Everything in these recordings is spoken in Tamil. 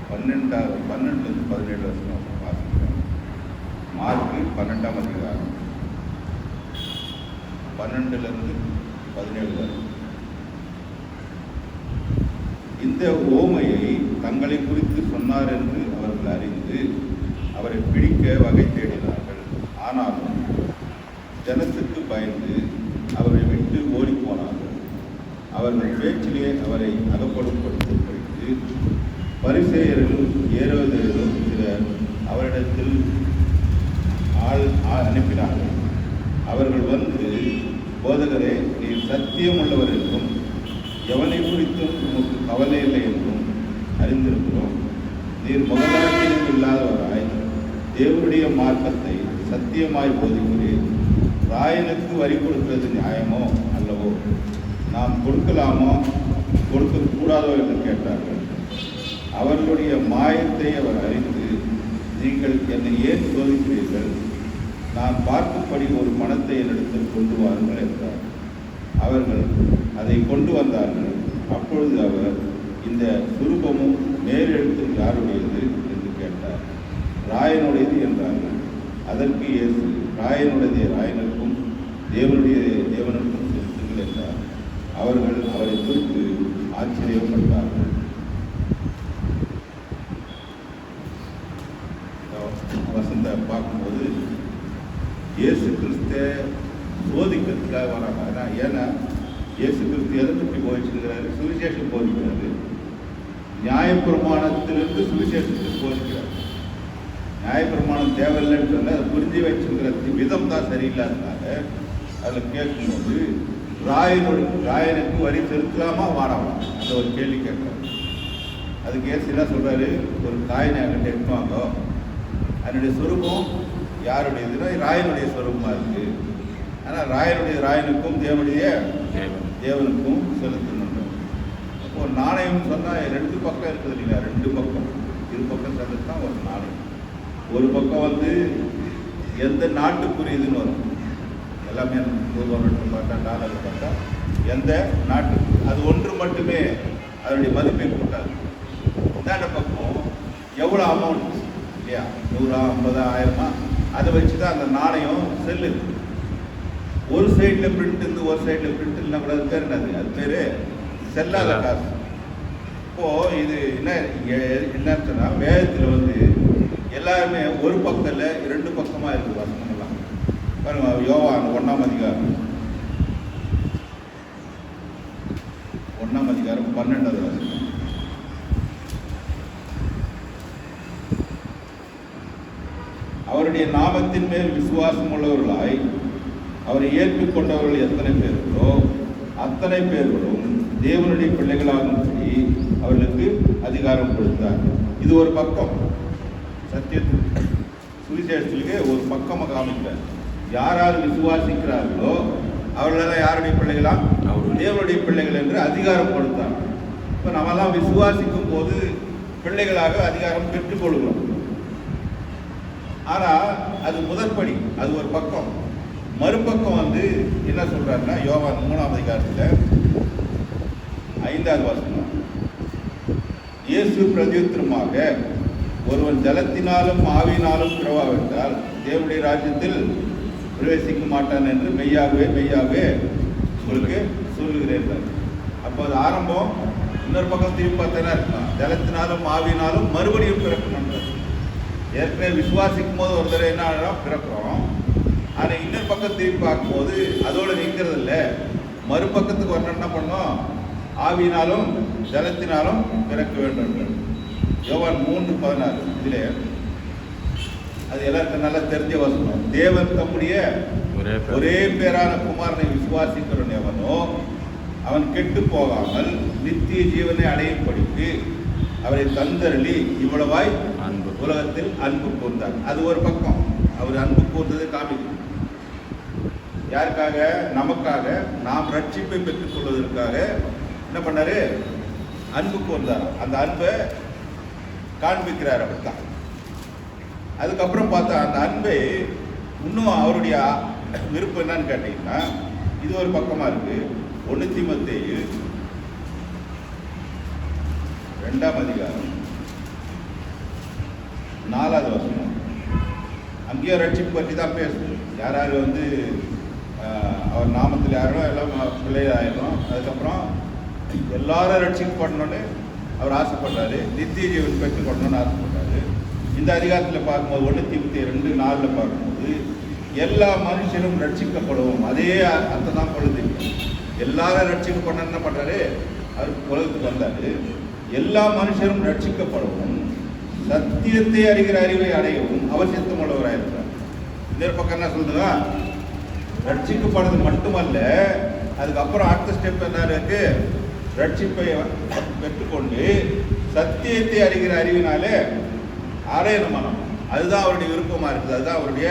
12-17 வருஷம் வாசிக்கிறோம். மார்க்கு 12ஆம் அதிகாரம் 12-17 வரை. இந்த ஓமையை தங்களை குறித்து சொன்னார் என்று அவர்கள் அறிந்து அவரை பிடிக்க வகை தேடினார்கள். ஆனாலும் ஜனத்துக்கு பயந்து அவரை விட்டு ஓடிப்போனார்கள். அவர்கள் பேச்சிலே அவரை அகப்படுத்தி பரிசேயர்களும் ஏரோதேயரும் சிலர் அவரிடத்தில் அனுப்பினார்கள். அவர்கள் வந்து, போதகரே, நீர் சத்தியம் உள்ளவர் என்றும் எவனை குறித்தும் உமக்கு கவலை இல்லை என்றும் அறிந்திருக்கிறோம். நீர் முகதாட்சியம் இல்லாதவராய் தேவனுடைய மார்க்கத்தை சத்தியமாய் போதிக்கிறீர். ராயனுக்கு வரி கொடுக்கிறது நியாயமோ அல்லவோ? நாம் கொடுக்கலாமோ கொடுக்கக்கூடாதோ என்று கேட்டார்கள். அவர்களுடைய மாயத்தை அவர் அறிந்து, நீங்கள் என்னை ஏன் சோதிக்கிறீர்கள்? நான் பார்க்கும்படி ஒரு பணத்தை என்னிடத்தில் கொண்டு வாருங்கள் என்றார். அவர்கள் அதை கொண்டு வந்தார்கள். அப்பொழுது அவர், இந்த சுரூபமும் நேரெழுத்தும் யாருடையது என்று கேட்டார். ராயனுடையது என்றார்கள். அதற்கு இயேசு, ராயனுடையதை ராயனுக்கும் தேவனுடைய தேவனுக்கும் செலுத்துங்கள் என்றார். அவர்கள் அவரை குறித்து ஆச்சரியப்பட்டார்கள். வசந்த பார்க்கும்போது இயேசு கிறிஸ்த போதிக்கிறதுக்காக வராங்க. ஏன்னா இயேசு கிறிஸ்து எதை பற்றி போதிச்சிருக்கிறாரு? சுவிசேஷம் போதிக்கிறாரு. நியாயப்பிரமாணத்திலிருந்து சுவிசேஷத்துக்கு போதிக்கிறார். நியாயப்பிரமாணம் தேவையில்லைன்னு சொன்னால் அதை புரிஞ்சு வச்சிருக்கிற விதம் தான் சரியில்லாதனால அதில் கேட்கும்போது ராயனுக்கு வரி செலுத்தலாமா வாராமா அந்த ஒரு கேள்வி கேட்குறாரு. அதுக்கு ஏசு என்ன சொல்கிறாரு? ஒரு காயினை அங்கிட்ட எடுத்துவாங்க, அதனுடைய சொரூபம் யாருடையதுன்னா ராயனுடைய சொரூபமாக இருக்குது. ஆனால் ராயனுக்கும் தேவனுக்கும் செலுத்தணும். அப்போ ஒரு நாணயம் சொன்னால் 2 பக்கம் இருக்குது இல்லைங்களா? 2 பக்கம், இரு பக்கம் சேர்ந்து தான் ஒரு நாணயம். ஒரு பக்கம் எந்த நாட்டுக்குரியதுன்னு வரும். எல்லாமே ரூபாய் பார்த்தா டாலர் பார்த்தா எந்த நாட்டுக்கு, அது ஒன்று மட்டுமே அதனுடைய மதிப்பை கூட்டாது. இந்த பக்கம் எவ்வளோ அமௌண்ட் இல்லையா, 100, 50, 1000, அதை வச்சு தான் அந்த நாணயம் செல்லுது. ஒரு சைடில் பிரிண்ட் இருந்து ஒரு சைடில் பிரிண்ட் இல்லைன்னா கூட அது பேர் என்னது? அது பேர் செல்லாத காசு. இப்போது இது என்னன்னு சொன்னால், வேதத்தில் எல்லாருமே ஒரு பக்கத்தில் 2 பக்கமாக இருக்குது வசனங்கள்லாம். பாருங்க, யோவான் 1ஆம் அதிகாரம் 12வது வசனம். அவருடைய நாமத்தின் மேல் விசுவாசம் உள்ளவர்களாய் அவரை ஏற்றுக்கொண்டவர்கள் எத்தனை பேர்களோ அத்தனை பேர்களும் தேவனுடைய பிள்ளைகளாகும்படி அவர்களுக்கு அதிகாரம் கொடுத்தார். இது ஒரு பக்கம். சத்தியத்துக்கு சுவிசேஷத்துக்கு ஒரு பக்கமாக காமித்தார். யார் விசுவாசிக்கிறார்களோ அவர்களெல்லாம் யாருடைய பிள்ளைகளா? தேவனுடைய பிள்ளைகள் என்று அதிகாரம் கொடுத்தார். இப்போ நம்மெல்லாம் விசுவாசிக்கும் போது பிள்ளைகளாக அதிகாரம் பெற்றுக்கொள்கிறோம். ஆனால் அது முதற்படி, அது ஒரு பக்கம். மறுபக்கம் என்ன சொல்றாருன்னா, யோவான் 3ஆம் அதிகாரத்தில் 5வது வசனம். இயேசு பிரதியுத்தரமாக, ஒருவன் ஜலத்தினாலும் ஆவியினாலும் பிறவாவிட்டால் தேவனுடைய ராஜ்யத்தில் பிரவேசிக்க மாட்டான் என்று மெய்யாகவே உங்களுக்கு சொல்லுகிறேன். அப்போ அது ஆரம்பம். இன்னொரு பக்கம் திரும்பி பார்த்தா இருக்கலாம், ஜலத்தினாலும் ஆவியினாலும் மறுபடியும் பிறக்கணும். ஏற்கனவே விசுவாசிக்கும் போது ஒரு தடவை என்ன பிறக்கிறோம். ஆனால் இன்னொரு பக்கம் திரும்பி பார்க்கும்போது அதோடு நிற்கிறது இல்லை. மறுபக்கத்துக்கு வரணும். என்ன பண்ணோம்? ஆவியினாலும் ஜலத்தினாலும் பிறக்க வேண்டும். யோவான் 3:16. இதில் அது எல்லாருக்கும் நல்லா தெரிஞ்ச வசனம். தேவன் தம்முடைய ஒரே பேரான குமாரனை விசுவாசிக்கிறவன் எவனோ அவன் கெட்டு போகாமல் நித்திய ஜீவனை அடையும்படிக்கு அவரை தந்தருளி இவ்வளவாய் உலகத்தில் அன்பு கூர்ந்தார். அது ஒரு பக்கம். அவர் அன்பு கூர்ந்தது காமிக்கும். யாருக்காக? நமக்காக, நாம் ரட்சிப்பை பெற்றுக் கொள்வதற்காக என்ன பண்ணாரு? அன்பு கூர்ந்தார். அந்த அன்பை காண்பிக்கிறார். அப்படித்தான். அதுக்கப்புறம் பார்த்தா அந்த அன்பை இன்னும் அவருடைய விருப்பம் என்னன்னு கேட்டீங்கன்னா, இது ஒரு பக்கமாக இருக்கு. 1 தீமோத்தேயு 2ஆம் அதிகாரம் 4வது வசனம். அங்கேயும் ரட்சிப்பு பற்றி தான் பேசுது. யார் யார் வந்து அவர் நாமத்தில் யாரும் எல்லாம் பிள்ளையாயிரும். அதுக்கப்புறம் எல்லாரும் ரட்சிக்கப்படணும்னு அவர் ஆசைப்படுறாரு. நித்திய ஜீவன் பெற்றுக்கொள்ளணும்னு ஆசைப்படுறாரு. இந்த அதிகாரத்தில் பார்க்கும்போது 1 தீமோத்தேயு 2:4 பார்க்கும்போது எல்லா மனுஷனும் ரட்சிக்கப்படும். அதே அர்த்தம் தான் கொள்ளுது. எல்லாரும் ரட்சிக்கப்படணும் என்ன பண்ணுறாரு? அவர் உலகத்துக்கு வந்தார். எல்லா மனுஷரும் ரட்சிக்கப்படவும் சத்தியத்தை அறிகிற அறிவை அடையவும் அவர் சித்தம் உள்ளவராக இருக்கிறார். இந்த பக்கம் என்ன சொல்லுதா? ரட்சிக்கப்படுறது மட்டுமல்ல, அதுக்கப்புறம் அடுத்த ஸ்டெப் என்ன இருக்கு? ரட்சிப்பை பெற்றுக்கொண்டு சத்தியத்தை அறிகிற அறிவினாலே அடையணும் மனம். அதுதான் அவருடைய விருப்பமாக இருக்குது, அதுதான் அவருடைய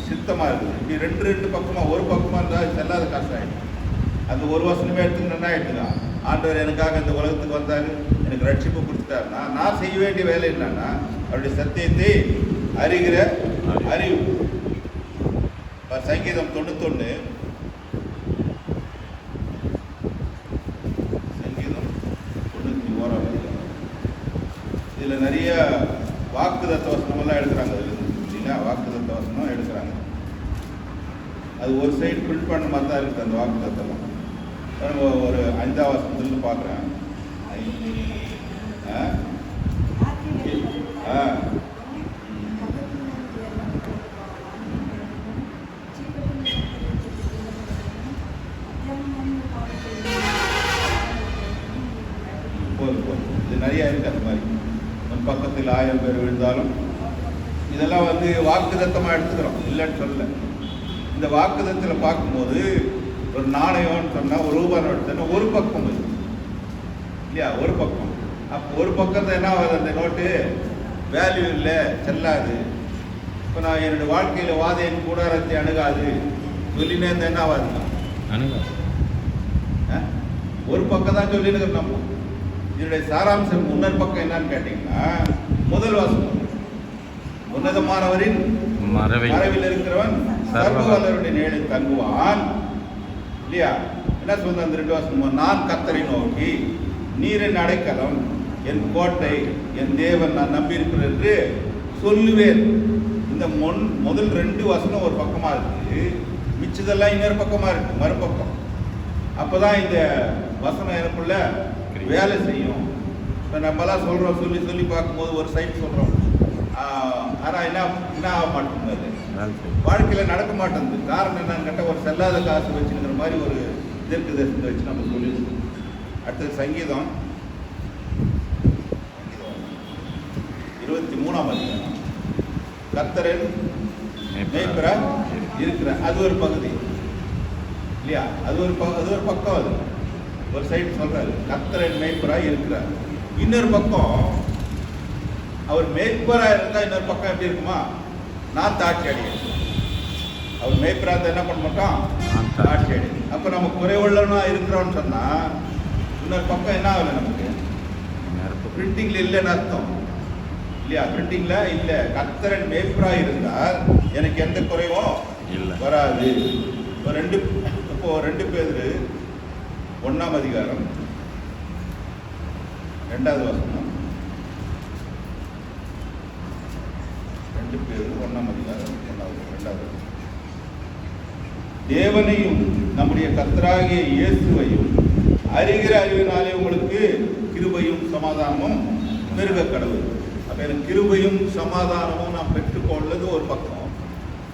சித்தமாக இருக்குது. இப்படி ரெண்டு பக்கமாக, ஒரு பக்கமாக இருந்தால் செல்லாத காசு ஆகிடும். அந்த ஒரு வசனமே எடுத்துக்கிட்டா ஆகிட்டுதான். ஆண்டவர் எனக்காக இந்த உலகத்துக்கு வந்தார், எனக்கு ரட்சிப்பு கொடுத்துட்டாருன்னா நான் செய்ய வேண்டிய வேலை என்னன்னா அவருடைய சத்தியத்தை அறிகிற அறிவு. சங்கீதம் 91 சங்கீதம் 91 இதில் நிறைய வாக்குதத்த வசனமெல்லாம் எடுக்கிறாங்க. அதில் இல்லைன்னா வாக்குதத்த வசனம் எடுக்கிறாங்க. அது ஒரு சைடு பிரிண்ட் பண்ண மாதிரி தான் இருக்குது அந்த வாக்குதத்தெல்லாம். ஒரு 5வது வசனத்துலேருந்து பார்க்குறேன். இது நிறைய இருக்கு. அந்த மாதிரி ஒரு பக்கத்தில் 1000 பேர் விழுந்தாலும் இதெல்லாம் வந்து வாக்குதத்தமாக எடுத்துக்கிறோம், இல்லைன்னு சொல்லல. இந்த வாக்குதத்தில் பார்க்கும்போது ஒரு நாணயம்னு சொன்னால், ஒரு ரூபாய் நோட்டு ஒரு பக்கம் இது இல்லையா? ஒரு பக்கம். அப்போ ஒரு பக்கத்தை என்ன ஆகுது? அந்த நோட்டு வேல்யூ இல்லை, செல்லாது. இப்போ நான் என்னுடைய வாழ்க்கையில் வாதையின் கூடாரத்தை அணுகாது சொல்லினே இருந்த என்ன ஆகாதுங்க? ஒரு பக்கம் தான் சொல்லினு நம்ம. இதனுடைய சாராம்சம் முன்னர் பக்கம் என்னன்னு கேட்டீங்கன்னா, முதல் வாசகம் உன்னதமானவரின் மறைவில் இருக்கிறவன் சர்வவல்லவருடைய நிழலில் தங்குவான் இல்லையா? என்ன சொல்ற அந்த 2 வாசகம்? நான் கர்த்தரை நோக்கி நீரின் அடைக்கலம், என் கோட்டை, என் தேவன், நான் நம்பியிருக்கிறேன் என்று சொல்லுவேன். இந்த முதல் 2 வசனம் ஒரு பக்கமாக இருக்கு, மிச்சதெல்லாம் இன்னொரு பக்கமாக இருக்கு, மறுபக்கம். அப்போதான் இந்த வசனம் எனக்குள்ள வேலை செய்யும். இப்போ நம்மளாம் சொல்கிறோம், சொல்லி பார்க்கும்போது ஒரு சைட் சொல்கிறோம், ஆனால் என்ன ஆக மாட்டேங்குது, வாழ்க்கையில் நடக்க மாட்டேங்குது. காரணம் என்னன்னு கேட்டால், ஒரு செல்லாத காசு வச்சுங்கிற மாதிரி ஒரு தீர்க்க தரிசனத்தை வச்சு நம்ம சொல்லிடுவோம். அடுத்தது சங்கீதம் 23ஆம் அதிகாரம். கர்த்தரின் மேய்ப்பரா இருக்கிற, அது ஒரு பகுதி இல்லையா? அது ஒரு பக்கம். அது ஒரு சைடு சொல்றாரு, கர்த்தரின் மேய்ப்பரா இருக்கிறார். இன்னொரு பக்கம் அவர் மேய்ப்பரா இருந்தா இன்னொரு பக்கம் எப்படி இருக்குமா? நான் தாட்சி அடையேன். அவர் மேய்ப்பரா இருந்தா என்ன பண்ண மாட்டோம்? தாட்சி அடையேன். அப்ப நம்ம குறைவுள்ளவனா இருக்கிறோம்னு சொன்னா இன்னொரு பக்கம் என்ன ஆகல? நமக்கு பிரிண்டிங்ல இல்லைன்னு அர்த்தம் இல்லையா? பிரிண்டிங்ல இல்ல. கர்த்தரின் மேய்ப்பரா இருந்தால் எனக்கு எந்த குறைவும் வராது. இப்போ 2 பேதுரு 1ஆம் அதிகாரம் 2வது வசனம். 2 பேதுரு 1ஆம் அதிகாரம் 2வது. தேவனையும் நம்முடைய கர்த்தராகிய இயேசுவையும் அறிகிற அறிவினாலே உங்களுக்கு கிருபையும் சமாதானமும் பெருக கடவுள். அப்ப எனக்கு கிருபையும் சமாதானமும் நாம் பெற்றுக்கொள்ளது ஒரு பக்கம்.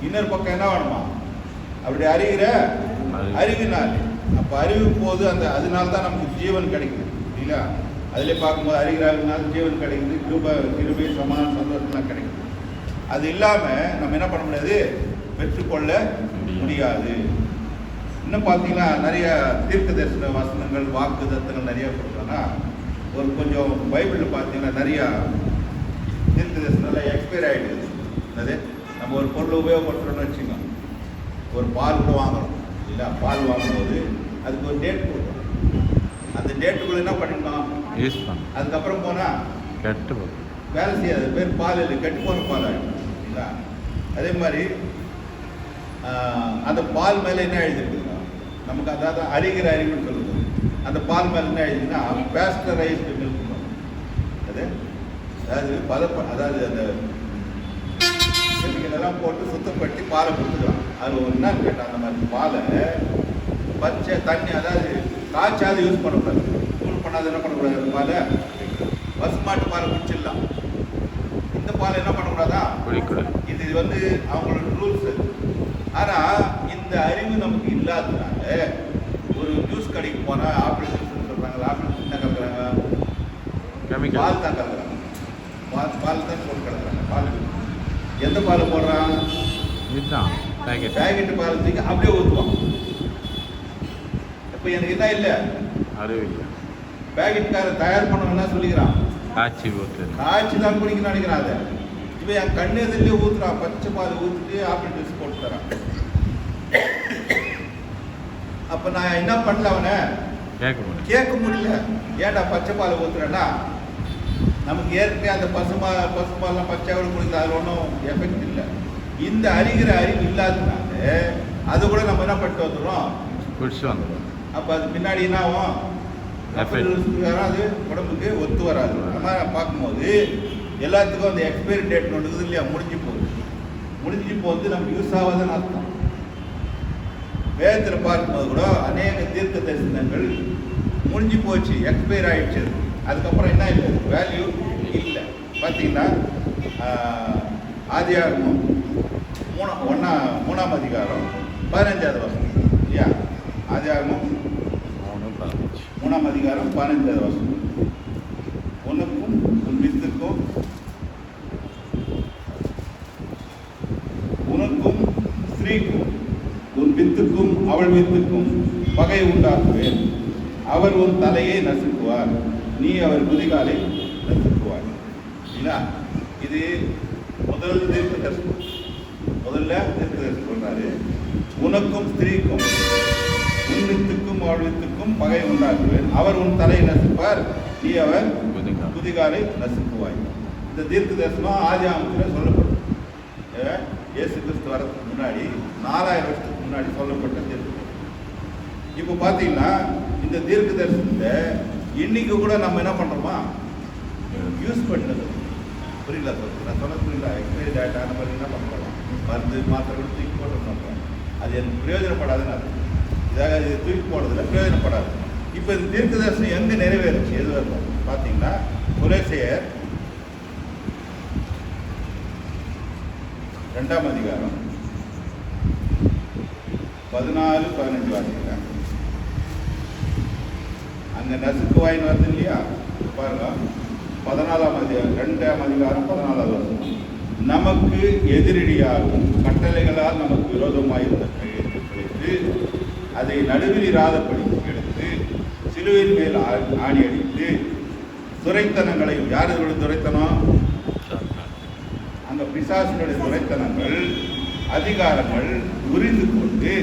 இன்னொரு பக்கம் என்ன வேணுமா? அப்படி அறிகிற அறிவினாலே. அப்ப அறிவும் போது அதனால்தான் நமக்கு ஜீவன் கிடைக்குது இல்லைங்களா? அதிலே பார்க்கும்போது அறிகிற அறிவினால் ஜீவன் கிடைக்குது, கிருபை சமாதானம் சந்தோஷம்லாம் கிடைக்குது. அது இல்லாம நம்ம என்ன பண்ண முடியாது? பெற்றுக்கொள்ள முடியாது. இன்னும் பார்த்தீங்கன்னா நிறைய தீர்க்க தரிசன வசனங்கள், வாக்கு தத்தங்கள் நிறைய கொடுத்தோன்னா, ஒரு கொஞ்சம் பைபிளில் பார்த்தீங்கன்னா நிறையா தீர்க்க தரிசனம் எக்ஸ்பைர் ஆகிடுது. அது நம்ம ஒரு பொருள் உபயோகப்படுத்துகிறோன்னு வச்சுக்கோங்க, ஒரு பால் கூட வாங்குறோம் இல்லை? பால் வாங்கும்போது அதுக்கு ஒரு டேட் கொடுக்குறோம். அந்த டேட்டுக்குள்ள என்ன பண்ணிட்டோம்? யூஸ் பண்ண அதுக்கப்புறம் போனால் கெட்டு வேலை செய்யாது. பேர் பால் இல்லை, கெட்டு போன பால் ஆகிடும் இல்லைங்களா? அதே மாதிரி அந்த பால் மேலே என்ன எழுதிருக்குதுங்க? நமக்கு அதாவது அறிகிற அறிவுன்னு சொல்லுது. அந்த பால் மேலே என்ன எழுதினா பேஸ்டரைஸ்டு மில்க். அதாவது அந்த கெமிக்கல் எல்லாம் போட்டு சுத்தப்படுத்தி பாலை கொடுத்துக்கலாம். அது ஒரு என்ன கேட்டால் அந்த மாதிரி பாலை பச்சை தண்ணி அதாவது காய்ச்சாது யூஸ் பண்ணக்கூடாது. கூல் பண்ணாது என்ன பண்ணக்கூடாது. அந்த பாலை பசுமாட்டு பாலை குடிச்சிடலாம். இந்த பால் என்ன பண்ணக்கூடாதா, இது வந்து அவங்களோட ரூல்ஸ். ஆனால் இந்த அறிவு நமக்கு இல்லாததுனால ஒரு ஜூஸ் கடைக்கு போனால் ஆப்பிள் ஜூஸ்ன்னு சொல்கிறாங்க. ஆப்பிள் ஜூஸ் என்ன கலக்குறாங்க, பால் தான் கலக்குறாங்க. பால் தான் போட்டு கலக்குறாங்க. பால் எந்த பால் போடுறான், பேக்கெட்டு பால் தூக்கி அப்படியே ஊற்றுவான். இப்போ எனக்கு என்ன இல்லை அறிவு இல்லை. பேக்கெட்டுக்காரர் தயார் பண்ண என்ன சொல்லிக்கிறான், காய்ச்சி தான் குடிக்கணும்னு நினைக்கிறான். அதை இப்போ என் கண்ணு எதிரிலே ஊற்றுறான். பச்சை பால் ஊற்றிட்டு ஆப்பிள் ஜூஸ் போட்டு தரான். அப்போ நான் என்ன பண்ணல, அவனை கேட்க முடியல. ஏன்டா பச்சை பால் ஊற்றுறேன்னா, நமக்கு ஏற்கனவே அந்த பசுபால்லாம் பச்சையோடு குடித்தா அதில் ஒன்றும் எஃபெக்ட் இல்லை. இந்த அறிகிற அறிவு இல்லாததுனால அது கூட நம்ம என்ன பண்ணிட்டு வந்துடுறோம், குடிச்சு வந்துடுறோம். அப்போ அது பின்னாடி என்ன ஆகும், அது உடம்புக்கு ஒத்து வராது. நம்ம பார்க்கும்போது எல்லாத்துக்கும் அந்த எக்ஸ்பைரி டேட் ஒன்று இருக்குது இல்லையா, முடிஞ்சு போகுது நமக்கு யூஸ் ஆகாதுன்னு அர்த்தம். வேதத்தில் பார்க்கும்போது கூட அநேக தீர்க்க தரிசனங்கள் முடிஞ்சு போச்சு, எக்ஸ்பைர் ஆகிடுச்சு. அதுக்கப்புறம் என்ன இல்லை, வேல்யூ இல்லை. பார்த்தீங்கன்னா ஆதியாகமம் 3ஆம் அதிகாரம் 15வது வசனம் இல்லையா. ஆதியாகமம் 3ஆம் அதிகாரம் 15வது வசனம். உனக்கும் உன் வித்துக்கும் உனக்கும் ஸ்திரீக்கும் உன் வித்துக்கும் அவள் வித்துக்கும் பகை உண்டாக்குவேன். அவர் உன் தலையை நசுக்குவார், நீ அவர் குதிகாலை நசுக்குவார். இல்லைங்களா, இது முதல் தீர்க்க தரிசனம். முதல்ல தீர்க்க தரிசனம் சொல்றாரு, உனக்கும் ஸ்திரீக்கும் உன் வித்துக்கும் அவள் வித்துக்கும் பகை உண்டாக்குவேன். அவர் உன் தலையை நசுப்பார், நீ அவர் குதிகாலை நசுக்குவாய். இந்த தீர்க்க தரிசனம் ஆதியாகமத்தில் சொல்லப்படும். இயேசு கிறிஸ்து வரதுக்கு முன்னாடி 4000 வருஷத்துக்கு முன்னாடி சொல்லப்பட்ட தீர்க்க. இப்போ பார்த்தீங்கன்னா இந்த தீர்க்க தரிசனத்தை இன்னைக்கு கூட நம்ம என்ன பண்ணுறோமா, யூஸ் பண்ணது. புரியல நான் சொன்னது புரியல. எக்ஸ்பைரி டேட்டா அந்த மாதிரி என்ன பண்ணுறோம், மருந்து மாத்திரை கூட தூக்கி போட்டு பண்ணுறோம். அது எனக்கு பிரயோஜனப்படாதுன்னு அது இதாக இது தூக்கி போடுறதுல பிரயோஜனப்படாது. இப்போ இந்த தீர்க்க தரிசனம் எங்கே நிறைவேறுச்சு, எது வரணும் பார்த்தீங்கன்னா, கொலோசியர் 2ஆம் அதிகாரம் 14-15 வாசிக்கிறேன். அங்கே நசுக்குவாயின்னு வருது இல்லையா, பாருங்க. 14ஆம் அதிகாரம் 2ஆம் அதிகாரம் 14வது வசனம். நமக்கு எதிரடியாகவும் கட்டளைகளால் நமக்கு விரோதமாயிருந்த கையெழுத்து அதை நடுவில் இராதபடி எடுத்து சிலுவையின் மேல் ஆணி அடித்து துரைத்தனங்களையும், யார் இதனுடைய துரைத்தனம், அந்த பிசாசினுடைய துரைத்தனங்கள் அதிகாரங்கள் புரிந்து கொண்டு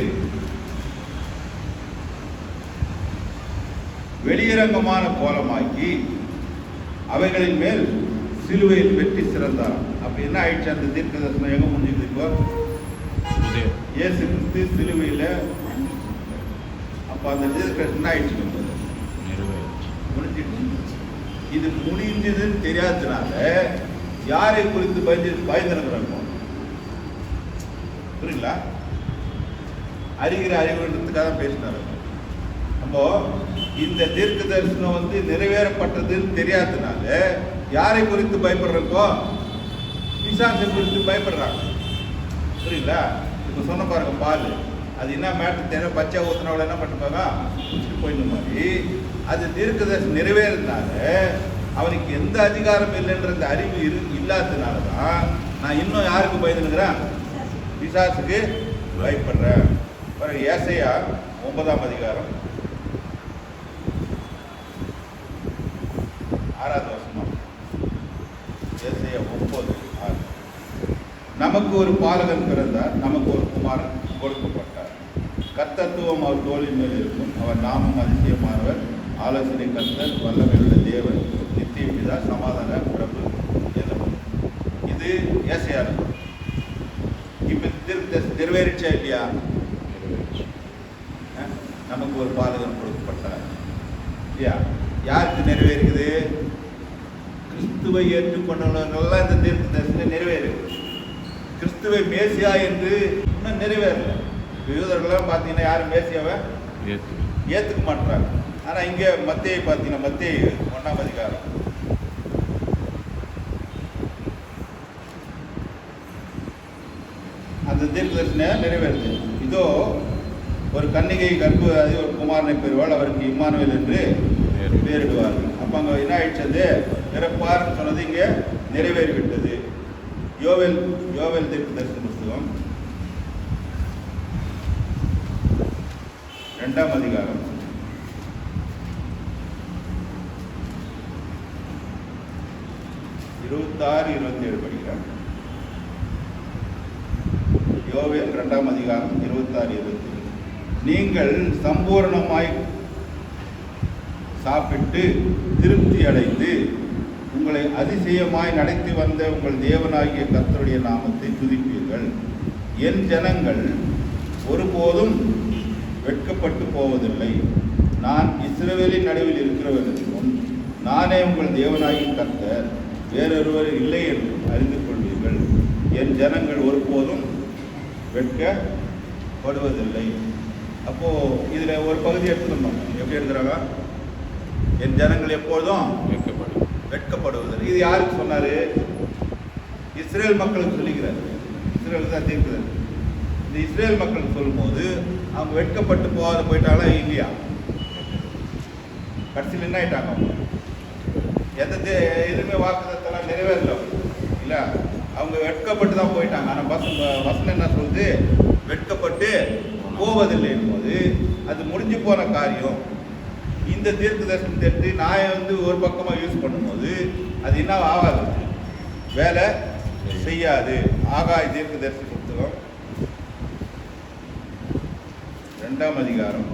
வெளியரங்கமான கோலமாக்கி அவைகளின் மேல் சிலுவையில் வெற்றி சிறந்தாராம். அப்படி என்ன ஆயிடுச்சு, அந்த தீர்க்க தரிசனம் எங்க முடிஞ்சுக்கிட்டு, இயேசு கிறிஸ்து சிலுவையில். அப்போ அந்த தீர்க்க என்ன ஆயிடுச்சு, முடிஞ்சிடுச்சு. இது முடிஞ்சதுன்னு தெரியாததுனால யாரை குறித்து பயந்துருக்கிறோம், புரியல. அறிகிற அறிவுன்றதுக்காக தான் பேசினார். அப்போ இந்த தீர்க்க தரிசனம் வந்து நிறைவேறப்பட்டதுன்னு தெரியாததுனால யாரை குறித்து பயப்படுறப்போ, பிசாசை குறித்து பயப்படுறாங்க. புரியுங்களா. இப்போ சொன்ன பாருங்க, பால் அது என்ன மேட்டு தேவை, பச்சை ஊற்றினவளை என்ன பண்ணிப்பாங்க, குடிச்சிட்டு போயிட்ட மாதிரி. அது தீர்க்க தரிசனம் நிறைவேறதுனால அவனுக்கு எந்த அதிகாரம் இல்லைன்ற அந்த அறிவு இல்லாததுனால தான் நான் இன்னும் யாருக்கு பயந்துனுக்கிறேன், பிசாசுக்கு பயப்படுறேன். பாருங்க, ஏசாயா 9ஆம் அதிகாரம் 6வது வசனம். ஏசாயா 9:6. நமக்கு ஒரு பாலகன் பிறந்தார், நமக்கு ஒரு குமாரன் கொடுக்கப்பட்டார். கர்த்தத்துவம் அவர் தோளின் மேல் இருக்கும். அவர் நாமம் அதிசயமானவர், ஆலோசனை கர்த்தர், வல்லமையுள்ள தேவன், நித்திய பிதா, சமாதான பிரபு. இது ஏசாயா. இப்ப நிறைவேறிச்சா இல்லையா, நமக்கு ஒரு பாலகன் கொடுக்கப்பட்டார் இல்லையா. யாருக்கு நிறைவேறுகிறது, கிறிஸ்துவை ஏற்றுக்கொண்டவர்கள்லாம் இந்த தீர்க்க தரிசனம் நிறைவேறு. கிறிஸ்துவை மேசியா என்று இன்னும் நிறைவேறல. யூதர்கள்லாம் பார்த்தீங்கன்னா யாரும் மேசியாவை ஏற்றுக்க மாட்டாங்க. ஆனால் இங்கே மத்தேயு பார்த்தீங்கன்னா மத்தேயு 1ஆம் அதிகாரம் அந்த தீர்க்கதரிசனம் நிறைவேறுது. இதோ ஒரு கன்னிகை கர்ப்பவதி ஒரு குமாரனை பெறுவாள், அவருக்கு இம்மானுவேல் என்று பேரிடுவார்கள். அப்போ அங்கே என்ன ஆயிடுச்சு, பிறப்பார்னு சொன்னது இங்கே நிறைவேறிவிட்டது. யோவேல் தீர்க்கதரிசன புஸ்தகம் 2ஆம் அதிகாரம் 26-27 படிக்கிறேன். யோவேல் 2ஆம் அதிகாரம் 26-27. நீங்கள் சம்பூர்ணமாய் சாப்பிட்டு திருப்தி அடைந்து உங்களை அதிசயமாய் நடத்தி வந்த உங்கள் தேவனாகிய கர்த்தருடைய நாமத்தை துதிப்பீர்கள். என் ஜனங்கள் ஒருபோதும் வெட்கப்பட்டு போவதில்லை. நான் இஸ்ரவேலின் நடுவில் இருக்கிறவன் என்றும் நானே உங்கள் தேவனாகிய கர்த்தர், வேறொருவர் இல்லை என்றும் அறிந்து கொள்வீர்கள். என் ஜனங்கள் ஒருபோதும் வெட்கப்படுவதில்லை. அப்போது இதில் ஒரு பகுதி எடுத்துக்கணும். எப்படி எடுக்கிறாங்க? என் ஜனங்கள் எப்பொழுதும் வெட்கப்படுவதில்லை. இது யாருக்கு சொன்னார்? இஸ்ரேல் மக்களுக்கு சொல்லிக்கிறார். இஸ்ரேல் தான் தீர்க்கிறார். இந்த இஸ்ரேல் மக்களுக்கு சொல்லும்போது அவங்க வெட்கப்பட்டு போகாத போயிட்டாங்களா இல்லையா? கடைசியில் என்ன ஆயிட்டாங்க? அவங்க எதுவுமே வாக்குதத்தெல்லாம் நிறைவேறல இல்லை, அவங்க வெட்கப்பட்டு தான் போயிட்டாங்க. ஆனால் வசனம் என்ன சொல்லுது? வெட்கப்பட்டு போவதில்லை என்பது அது முடிஞ்சு போன காரியம். இந்த தீர்க்க தரிசனம் தெரிஞ்சு நான் ஒரு பக்கமாக யூஸ் பண்ணும்போது அது என்ன ஆகாது, வேலை செய்யாது. ஆகாய தீர்க்க தரிசன புத்தகம் 2ஆம் அதிகாரம்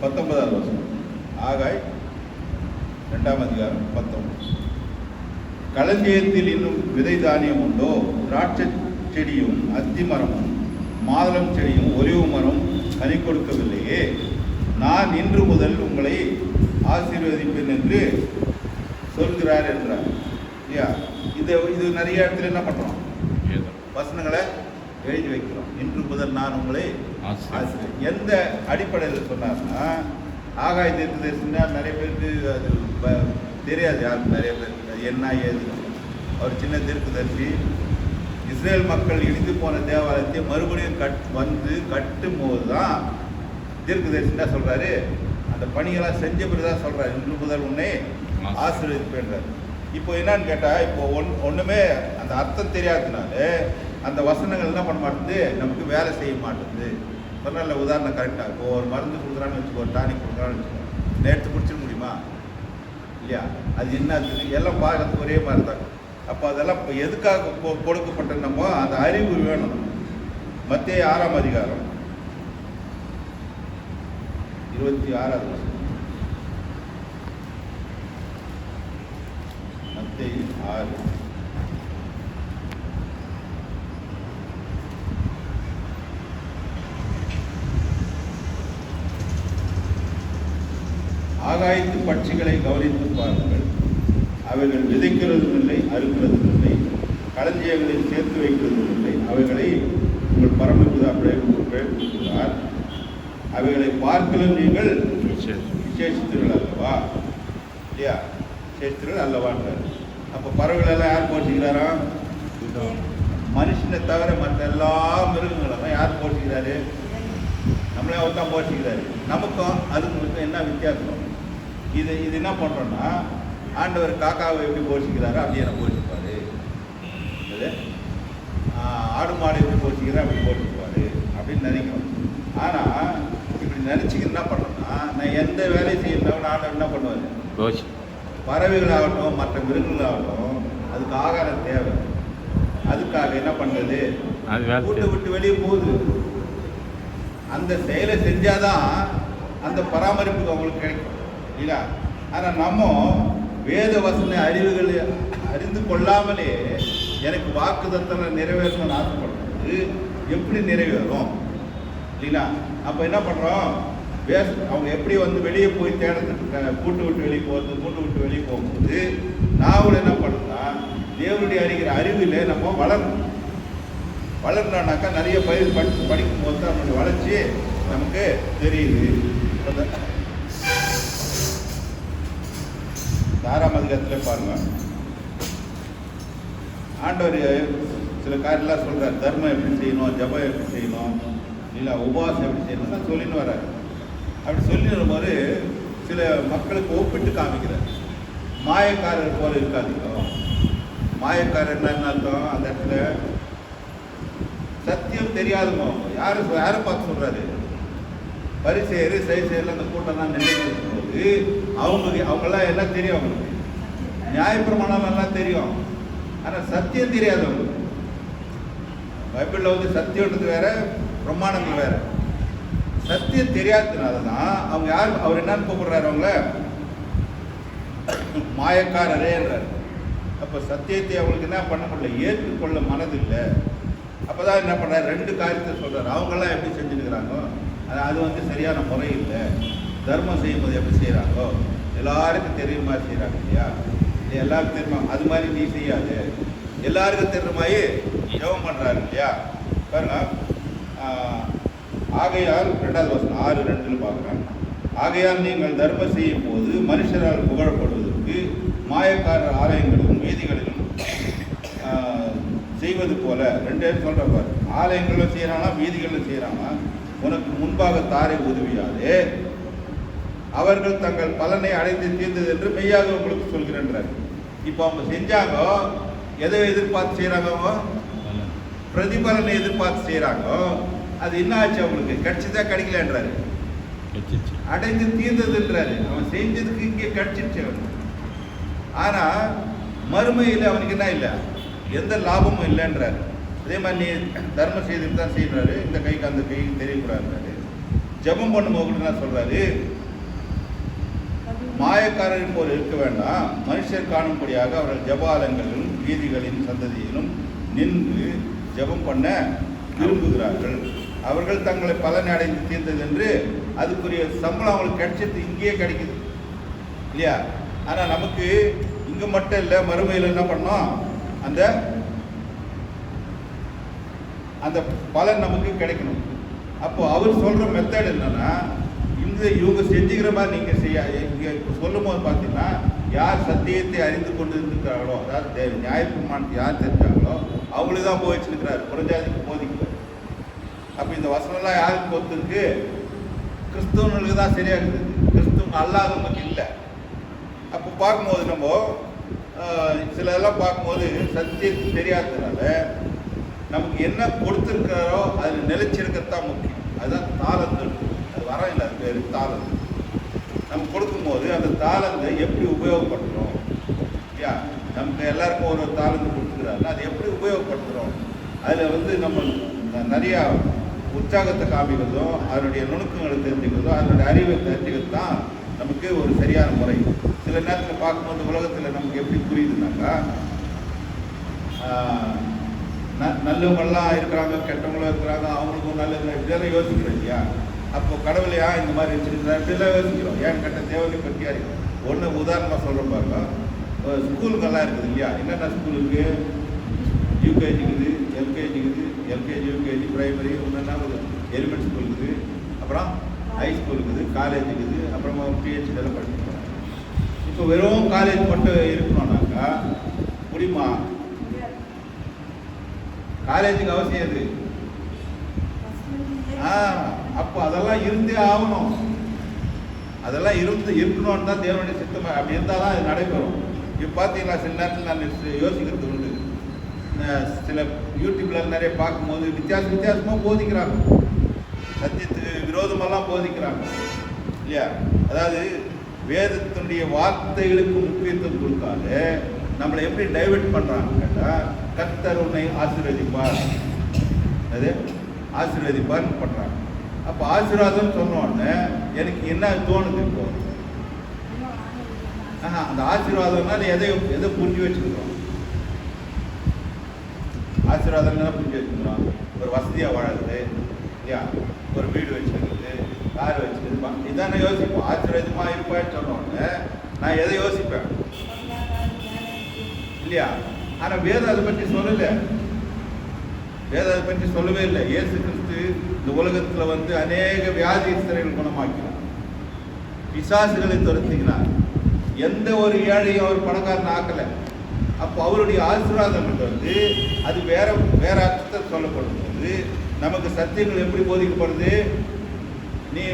19வது வசனம். ஆகாய் 2ஆம் அதிகாரம் 19. களஞ்சியத்தில் இன்னும் விதை தானியம் உண்டோ? திராட்சை செடியும் அத்தி மரமும் மாதுளம் செடியும் ஒலிவு மரம் கனி கொடுக்கவில்லையே. நான் இன்று முதல் உங்களை ஆசீர்வதிப்பேன் என்று சொல்கிறார் என்றார். இல்லையா? இது நிறைய இடத்துல என்ன பண்ணுறோம்? வசனங்களை எழுதி வைக்கிறோம். இன்று முதல் நான் உங்களை ஆசீர்வதி. எந்த அடிப்படையில் சொன்னார்னா, ஆகாய தீர்க்க தரிசனம் நிறைய பேருக்கு அது தெரியாது. யாருக்கு நிறைய பேருக்கு என்ன ஏது. அவர் சின்ன தீர்க்கதரிசி. இஸ்ரேல் மக்கள் இடிந்து போன தேவாலயத்தை மறுபடியும் கட்டும் போது தான் தீர்க்கதரிசி என்ன சொல்கிறாரு? அந்த பணியெல்லாம் செஞ்ச பிறகு தான் சொல்கிறார், இன்று முதல் உன்னை ஆசீர்வதிப்பேன்றார். இப்போ என்னன்னு கேட்டால், இப்போ ஒன்றுமே அந்த அர்த்தம் தெரியாததுனால அந்த வசனங்கள் என்ன பண்ண மாட்டேங்குது, நமக்கு வேலை செய்ய மாட்டேங்குது. சொன்னால உதாரணம் கரெக்டாக, இப்போ ஒரு மருந்து கொடுக்குறான்னு வச்சுக்கோ, டானிக் கொடுக்குறான்னு வச்சுக்கோ, நேற்று குடிச்சிட முடியுமா? இல்லையா? அது என்ன எல்லாம் பார்க்கறதுக்கு ஒரே மாதிரி தான். அப்போ அதெல்லாம் இப்போ எதுக்காக கொடுக்கப்பட்டனமோ அந்த அறிவு வேணும். மத்தேயு 6ஆம் அதிகாரம் 26வது வசனம். மத்தேயு 6. ஆகாயத்து பட்சிகளை கவனித்து பாருங்கள். அவைகள் விதைக்கிறதும் இல்லை, அறுக்கிறதும் இல்லை, களஞ்சியங்களில் சேர்த்து வைக்கிறதும் இல்லை. அவைகளை உங்கள் பரமபிதா பிழைக்கிறார். அவைகளை பார்க்கலும் நீங்கள் விசேஷித்தீர்கள் அல்லவா? இல்லையா? விசேஷித்தீர்கள் அல்லவான்றார். அப்போ பறவைகளெல்லாம் யார் போஷிக்கிறாரா? மனுஷனை தவிர மற்ற எல்லா மிருகங்களெல்லாம் யார் போஷிக்கிறாரு? நம்மளே அவர் தான் போஷிக்கிறாரு. நமக்கும் அதுக்கு என்ன வித்தியாசம்? இது என்ன பண்ணுறோன்னா, ஆண்டவர் காக்காவை எப்படி போஷிக்கிறாரோ அப்படியே நான் போஷிப்பார். இது ஆடு மாடு எப்படி போஷிக்கிறா அப்படி போஷிப்பார் அப்படின்னு நினைக்கிறோம். ஆனால் இப்படி நினச்சிக்க என்ன பண்ணுறோன்னா, நான் எந்த வேலையை செய்யணும் ஆண்டவர் என்ன பண்ணுவார்? பறவைகளாகட்டும் மற்ற மிருகங்களாகட்டும் அதுக்கு ஆகாரம் தேவை. அதுக்காக என்ன பண்ணுறது? வீட்டை விட்டு வெளியே போகுது. அந்த செயலை செஞ்சாதான் அந்த பராமரிப்புக்கு அவங்களுக்கு கிடைக்கும் இல்லையா? ஆனால் நம்ம வேத வசன அறிவுகள் அறிந்து கொள்ளாமலே எனக்கு வாக்குதத்தம் நிறைவேறணும்னு ஆசைப்படுறது எப்படி நிறைவேறும் இல்லைங்களா? அப்போ என்ன பண்ணுறோம்? அவங்க எப்படி வந்து வெளியே போய் தேடுறதுக்கு கூட்டு விட்டு வெளியே போகிறது, கூட்டு விட்டு வெளியே போகும்போது நாவல் என்ன பண்ணுன்னா தேவனுடைய அறிகிற அறிவில் நம்ம வளர்ந்தோம்னாக்கா நிறைய பயிர் படிக்கும் போது தான் நம்மளுடைய வளர்ச்சி நமக்கு தெரியுது. 6ஆம் அதிகாரத்தில் பாருங்க, ஆண்டவர் சில காரியெல்லாம் சொல்கிறார். தர்மம் எப்படி செய்யணும், ஜபம் எப்படி செய்யணும், இல்லை உபவாசம் எப்படி செய்யணும்னா சொல்லின்னு வர்றார். அப்படி சொல்லி வரும்போது சில மக்களுக்கு ஒப்பிட்டு காமிக்கிறார். மாயக்காரர் போல இருக்காதீங்க. மாயக்காரர் என்ன அர்த்தம்? அந்த இடத்துல சத்தியம் தெரியாதவங்க யாரை பார்த்து சொல்கிறாரு? பரிசேரு சைசேரில் அந்த கூட்டம்லாம் நினைக்கும் போது அவங்கெல்லாம் எல்லாம் தெரியும், அவங்களுக்கு நியாயப்பிரமாணம் எல்லாம் தெரியும். ஆனால் சத்தியம் தெரியாதவங்க. பைபிளில் வந்து சத்தியன்றது வேற, பிரமாணங்கள் வேற. சத்தியம் தெரியாததுனால தான் அவங்க அவர் என்னன்னு கூப்பிடுறாரு? அவங்கள மாயக்காரரேன்றார். அப்போ சத்தியத்தை அவங்களுக்கு என்ன பண்ண முடியல, ஏற்றுக்கொள்ள மனதில்லை. அப்போ தான் என்ன பண்ணுறாரு? 2 காரியத்தை சொல்கிறார். அவங்கெல்லாம் எப்படி செஞ்சுருக்கிறாங்க, அது வந்து சரியான முறை இல்லை. தர்மம் செய்யும்போது எப்படி செய்கிறாங்கோ எல்லாருக்கும் தெரியுற மாதிரி செய்கிறாங்க இல்லையா? இது எல்லாருக்கும் தெரியுமா? அது மாதிரி நீ செய்யாது. எல்லாருக்கும் தெரிகிற மாதிரி ஜெபம் பண்ணுறாரு இல்லையா? பாருங்க, ஆகையால் 2வது வசனம் 6:2 பார்க்குறாங்க. ஆகையால் நீங்கள் தர்மம் செய்யும் போது மனுஷரால் புகழப்படுவதற்கு மாயக்காரர் ஆலயங்களிலும் வீதிகளிலும் செய்வது போல 2 சொல்கிறப்ப ஆலயங்களும் செய்கிறாங்க, வீதிகளிலும் செய்கிறாங்க. உனக்கு முன்பாக தாரை உதவியாதே, அவர்கள் தங்கள் பலனை அடைந்து தீர்ந்தது என்று மெய்யாக உங்களுக்கு சொல்கிறேன்றார். இப்போ அவங்க செஞ்சாங்க, எதை எதிர்பார்த்து செய்கிறாங்க? அவங்க பிரதிபலனை எதிர்பார்த்து செய்கிறாங்க. அது என்ன ஆச்சு? அவங்களுக்கு கிடைச்சதா கிடைக்கலன்றாரு, அடைந்து தீர்ந்ததுன்றாரு. அவன் செஞ்சதுக்கு இங்கே கிடைச்சிருச்சு அவனுக்கு. ஆனால் மறுமையில் அவனுக்கு என்ன இல்லை, எந்த லாபமும் இல்லைன்றாரு. அதே மாதிரி நீ தர்மம் செய்துட்டு தான் செய்கிறாரு, இந்த கைக்கு அந்த கைக்கு தெரியக்கூடாதுன்றாரு. ஜபம் பண்ணும்போது என்ன சொல்கிறாரு? மாயக்காரரின் போல் இருக்க வேண்டாம், மனுஷர் காணும்படியாக அவர்கள் ஜபாலங்களிலும் வீதிகளின் சந்ததியிலும் நின்று ஜபம் பண்ண விரும்புகிறார்கள். அவர்கள் தங்களை பலனை அடைந்து தீர்ந்தது என்று அதுக்குரிய சம்பளம் அவங்களுக்கு கிடைச்சது இங்கேயே கிடைக்குது இல்லையா? ஆனால் நமக்கு இங்கே மட்டும் இல்லை, மறுமையில் என்ன பண்ணோம்? அந்த பலன் நமக்கு கிடைக்கணும். அப்போ அவர் சொல்கிற மெத்தட் என்னன்னா, இவங்க செஞ்சுக்கிற மாதிரி நீங்கள் இங்கே சொல்லும் போது பார்த்தீங்கன்னா, யார் சத்தியத்தை அறிந்து கொண்டு இருந்துக்கிறாங்களோ, அதாவது நியாயப்பிரமாணத்தை யார் தெரிஞ்சாங்களோ அவங்களுக்கு தான் போய் வச்சுருக்கிறார், புறஜாதிக்கு போதிக்கிறார். அப்போ இந்த வசனம்லாம் யாருக்கு பொறுத்திருக்கு? கிறிஸ்தவனுக்கு தான் சரியாகுது, கிறிஸ்தவன் அல்லாதவங்களுக்கு இல்லை. அப்போ பார்க்கும்போது நம்ம சிலதெல்லாம் பார்க்கும்போது சத்தியத்துக்கு தெரியாததுனால நமக்கு என்ன கொடுத்துருக்காரோ அதில் நிலைச்சிருக்கிறது தான் முக்கியம். அதுதான் தாளந்து. அது வர இல்லை, அது பேர் தாளந்து. நம்ம கொடுக்கும்போது அந்த தாளந்தை எப்படி உபயோகப்படுத்துகிறோம் இல்லையா? நமக்கு எல்லாருக்கும் ஒரு தாளந்து கொடுத்துக்கிறாருன்னா அது எப்படி உபயோகப்படுத்துகிறோம்? அதில் வந்து நம்ம நிறையா உற்சாகத்தை காமிக்கிறதோ, அதனுடைய நுணுக்கங்களை தெரிஞ்சுக்கிறதோ, அதனுடைய அறிவை தெரிஞ்சுக்கிறது தான் நமக்கு ஒரு சரியான முறை. சில நேரத்தில் பார்க்கும்போது உலகத்தில் நமக்கு எப்படி புரியுதுனாக்கா, நல்லவங்கள்லாம் இருக்கிறாங்க, கெட்டவங்களும் இருக்கிறாங்க, அவங்களுக்கும் நல்லது இதெல்லாம் யோசிக்கிறோம் இல்லையா? அப்போ கடவுளையா இந்த மாதிரி வச்சுருக்கிறார் இதெல்லாம் யோசிக்கிறோம். ஏன் கேட்ட தேவனை பற்றியா இருக்கும். ஒன்று உதாரணமாக சொல்கிறோம் பாருங்க, ஸ்கூலுங்கெல்லாம் இருக்குது இல்லையா? என்னென்ன ஸ்கூல் இருக்குது? யூகேஜி இருக்குது, எல்கேஜி இருக்குது, எல்கேஜி யூகேஜி பிரைமரி, ஒன்றுன்னா எலிமெண்ட் ஸ்கூல் இருக்குது, அப்புறம் ஹை ஸ்கூல் இருக்குது, காலேஜ் இருக்குது, அப்புறமா பிஹெச்டிலாம் படிச்சுருக்கோம். இப்போ வெறும் காலேஜ் மட்டும் இருக்கணும்னாக்கா முடியுமா? காலேஜுக்கு அவசியம் எது? அப்போ அதெல்லாம் இருந்தே ஆகணும். அதெல்லாம் இருக்கணும்னு தான் தேவனுடைய சித்தம். அப்படி இருந்தால் தான் அது நடைபெறும். இப்போ பார்த்தீங்கன்னா சில நேரத்தில் நான் யோசிக்கிறது உண்டு. சில யூடியூப்ல நிறைய பார்க்கும்போது வித்தியாசமாக போதிக்கிறாங்க, சத்தியத்துக்கு விரோதமெல்லாம் போதிக்கிறாங்க இல்லையா? அதாவது வேதத்தினுடைய வார்த்தைகளுக்கு முக்கியத்துவம் கொடுக்காத நம்மளை எப்படி டைவெர்ட் பண்ணுறாங்க கேட்டால், கர்த்தர் உன்னை ஆசீர்வதிப்பார், அது ஆசீர்வதிப்பார்னு பண்ணுறாங்க. அப்போ ஆசீர்வாதம் சொன்னோடனே எனக்கு என்ன தோணுது? இப்போ அந்த ஆசீர்வாதம்னா எதை புரிஞ்சு வச்சுக்கிறோம்? ஆசீர்வாதம் என்ன புரிஞ்சு வச்சுக்கிறோம்? ஒரு வசதியாக வாழறது இல்லையா, ஒரு வீடு வச்சுக்கிறது, கார் வச்சுருப்பான். இதானே யோசிப்போம். ஆசீர்வாதமாக இருப்பான்னு சொன்னோன்னு நான் எதை யோசிப்பேன் இல்லையா? ஆனால் வேதம் அதை பற்றி சொல்லலை. வேதம் அதை பற்றி சொல்லவே இல்லை. இயேசு கிறிஸ்து இந்த உலகத்தில் வந்து அநேக வியாதிஸ்தர்கள் குணமாக்கினார், பிசாசுகளை துரத்தினார், எந்த ஒரு ஏழையும் அவர் பணக்காரன் ஆக்கலை. அப்போ அவருடைய ஆசீர்வாதம் வந்து அது வேற வேற அர்த்தத்தை சொல்லப்படும் போது நமக்கு சத்தியங்கள் எப்படி போதிக்கப்படுது? நீ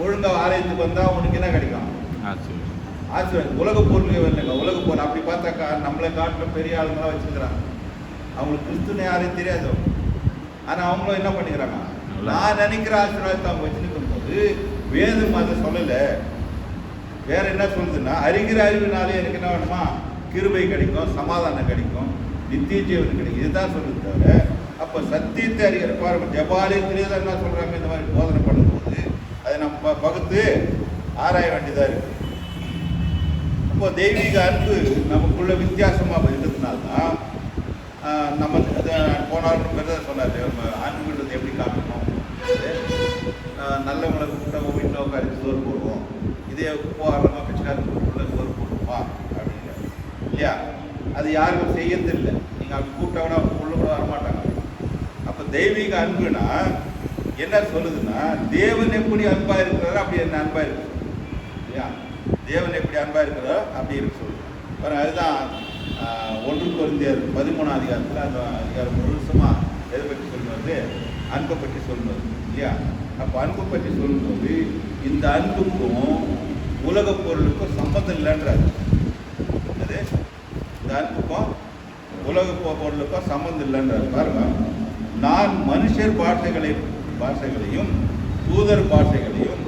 ஒழுங்கா ஆலயத்துக்கு வந்தால் உனக்கு என்ன கிடைக்கும்? ஆசீர்வாதம். உலக பொருள் இல்லைங்க, உலக பொருள். அப்படி பார்த்தாக்கா நம்மளை காட்டில் பெரிய ஆளுங்களாம் வச்சுருக்கிறாங்க. அவங்களுக்கு கிறிஸ்துன்னு யாரையும் தெரியாது. ஆனால் அவங்களும் என்ன பண்ணிக்கிறாங்க? நான் நினைக்கிற ஆசீர்வாதத்தை அவங்க வச்சுருக்கும் போது வேதம் அதை சொல்லலை. வேற என்ன சொல்லுதுன்னா, அறிகிற அறிவினாலே எனக்கு என்ன வேணுமா? கிருபை கிடைக்கும், சமாதானம் கிடைக்கும், நித்திய ஜீவன் கிடைக்கும். இதுதான் சொல்லுது தவிர அப்போ சத்தியத்தை அறிகிற பாருங்க. ஜபாலயத்திலே தான் என்ன சொல்கிறாங்க, இந்த மாதிரி போதனை பண்ணும்போது அதை நம்ம பகுத்து ஆராய வேண்டியதாக இருக்குது. அப்போ தெய்வீக அன்பு நமக்குள்ள வித்தியாசமாக இருந்ததுனால்தான் நம்ம போனாலும் பெருதான் சொன்னார், அன்புன்றது எப்படி காட்டணும்? நல்லவங்களை கூப்பிட்டா வீட்டில் உட்காந்து சோறு போடுவோம், இதே போகிறவங்க பிச்சைக்காரங்களுக்குள்ள சோறு போடுவோமா அப்படின்னு இல்லையா? அது யாருக்கும் செய்யறதில்லை. நீங்கள் அப்படி கூப்பிட்டா கூட அவங்க உள்ள கூட வரமாட்டாங்க. அப்போ தெய்வீக அன்புனா என்ன சொல்லுதுன்னா, தேவன் எப்படி அன்பாக இருக்கிறாரோ அப்படி என்ன அன்பாக இருக்கு இல்லையா? தேவன் எப்படி அன்பாக இருக்கிறாரோ அப்படி இருக்கு சொல்லுது. அப்புறம் அதுதான் 1 கொரிந்தியர் 13 அதிகாரத்தில் அந்த அதிகாரம் முழுசுமாக எதை பற்றி சொல்லுவது? அன்பை பற்றி சொல்லுவது இல்லையா? அப்போ அன்பை பற்றி சொல்லும்போது இந்த அன்புக்கும் உலக பொருளுக்கும் சம்மந்தம் இல்லைன்றாரு. அது இந்த அன்புக்கும் உலக பொருளுக்கும் சம்மந்தம் இல்லைன்றாரு. பாருங்க, நான் மனுஷர் பாஷைகளையும் தூதர் பாஷைகளையும்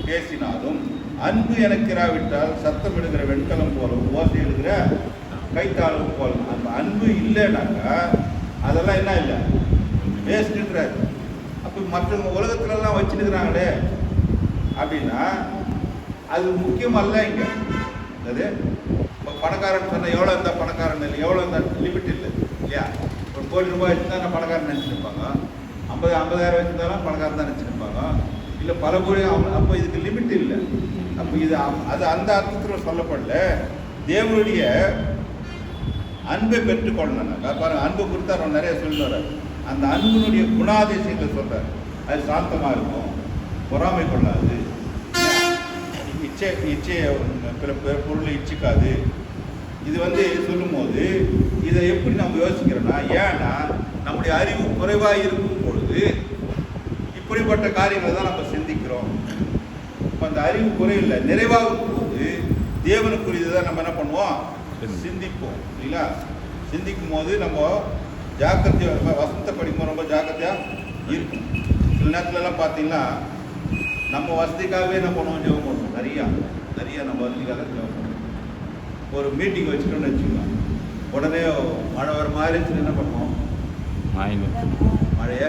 பேசினாலும் அன்பு எனக்கு இராவிட்டால் சத்தம் எடுக்கிற வெண்கலம் போலும், ஓசை எடுக்கிற கைத்தாளம் போலும். அந்த அன்பு இல்லைனாக்கா அதெல்லாம் என்ன இல்லை, வேஸ்ட்டுன்றாரு. அப்போ மற்றவங்க உலகத்துலலாம் வச்சுருக்கிறாங்களே அப்படின்னா அது முக்கியமல்ல. இங்கே அது இப்போ பணக்காரன் சொன்னால் எவ்வளோ இருந்தால் பணக்காரன் இல்லை, எவ்வளோ இருந்தால் லிமிட் இல்லை இல்லையா? ஒரு கோடி ரூபாய் வச்சுருந்தா நான் பணக்காரன் நினச்சிருப்பாங்க, 50,000 வச்சுருந்தாலும் பணக்காரன் தான் நினச்சிருப்பாங்க, இல்லை பல கோடி. அப்போ இதுக்கு லிமிட் இல்லை. அப்போ இது அது அந்த அர்த்தத்தில் சொல்லப்படல. தேவனுடைய அன்பை பெற்றுக்கொள்ளணும்னாக்கா பாருங்கள், அன்பு கொடுத்தா அவர் நிறைய சொல்லுவார். அந்த அன்பினுடைய குணாதிசயங்களை சொல்கிறார். அது சாந்தமாக இருக்கும், பொறாமை கொள்ளாது, இச்சையை பிற பொருளை இச்சிக்காது. இது வந்து சொல்லும்போது இதை எப்படி நம்ம யோசிக்கிறோன்னா, ஏன்னா நம்முடைய அறிவு குறைவாக இருக்கும் பொழுது இப்படிப்பட்ட காரியங்களை தான் நம்ம சிந்திக்கிறோம். இப்போ அந்த அறிவு குறையில்லை, நிறைவாகும் போது தேவனுக்குரியதை தான் நம்ம என்ன பண்ணுவோம்? சிந்திப்போம் இல்லைங்களா? சிந்திக்கும் போது நம்ம ஜாக்கிரதையாக வசனத்தை படிக்கும்போது ரொம்ப ஜாக்கிரதையாக இருக்கும். சில நேரத்துலலாம் பார்த்தீங்கன்னா நம்ம வசதிக்காகவே என்ன பண்ணுவோம்? ஜெபம் பண்ணுவோம். நிறைய நம்ம வசதிக்காக ஜெபம் பண்ணுவோம். ஒரு மீட்டிங் வச்சுக்கணும்னு வச்சுக்கலாம், உடனே மழை வர மாதிரி இருந்துச்சு, என்ன பண்ணுவோம்? மழையை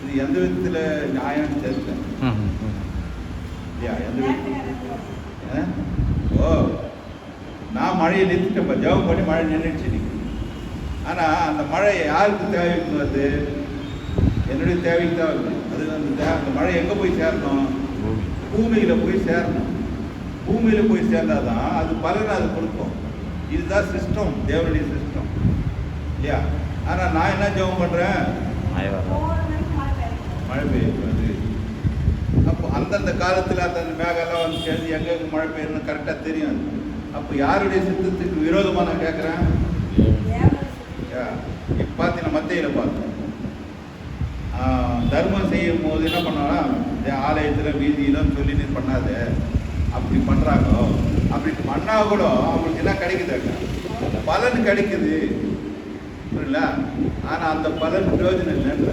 இது எந்த விதத்தில் நியாயம்னு தெரியல இல்லையா? எந்த விதத்தில் நான் மழையை நிறுத்திட்டப்ப ஜெபம் பண்ணி மழை நின்றுச்சு நிற்கும். ஆனால் அந்த மழை யாருக்கு தேவைக்கு வருது? என்னுடைய தேவைக்கு தான் வருது. அது அந்த மழை எங்கே போய் சேரணும்? பூமியில் போய் சேரணும். பூமியில் போய் சேர்ந்தால் தான் அது பலனை அது கொடுக்கும். இதுதான் சிஸ்டம், தேவனுடைய சிஸ்டம் இல்லையா? ஆனால் நான் என்ன ஜெபம் பண்ணுறேன்? மழை பெய்யுது. அப்போ அந்தந்த காலத்தில் அந்தந்த மேகெல்லாம் வந்து சேர்ந்து எங்கெங்கே மழை பெய்யணும்னு கரெக்டாக தெரியும். அப்போ யாருடைய சித்தத்துக்கு விரோதமாக நான் கேட்குறேன்? இப்போ பார்த்தீங்கன்னா மத்தியில் பார்த்தோம், தர்மம் செய்யும் போது என்ன பண்ணோம்னா, ஆலயத்தில் வீதியிலும் சொல்லி நீ பண்ணாத, அப்படி பண்ணுறாங்க. அப்படி பண்ணால் கூட அவங்களுக்கு என்ன கிடைக்குதாங்க? பலன் கிடைக்குது புரியல. ஆனால் அந்த பலன் பிரயோஜனம் இல்லைன்ற.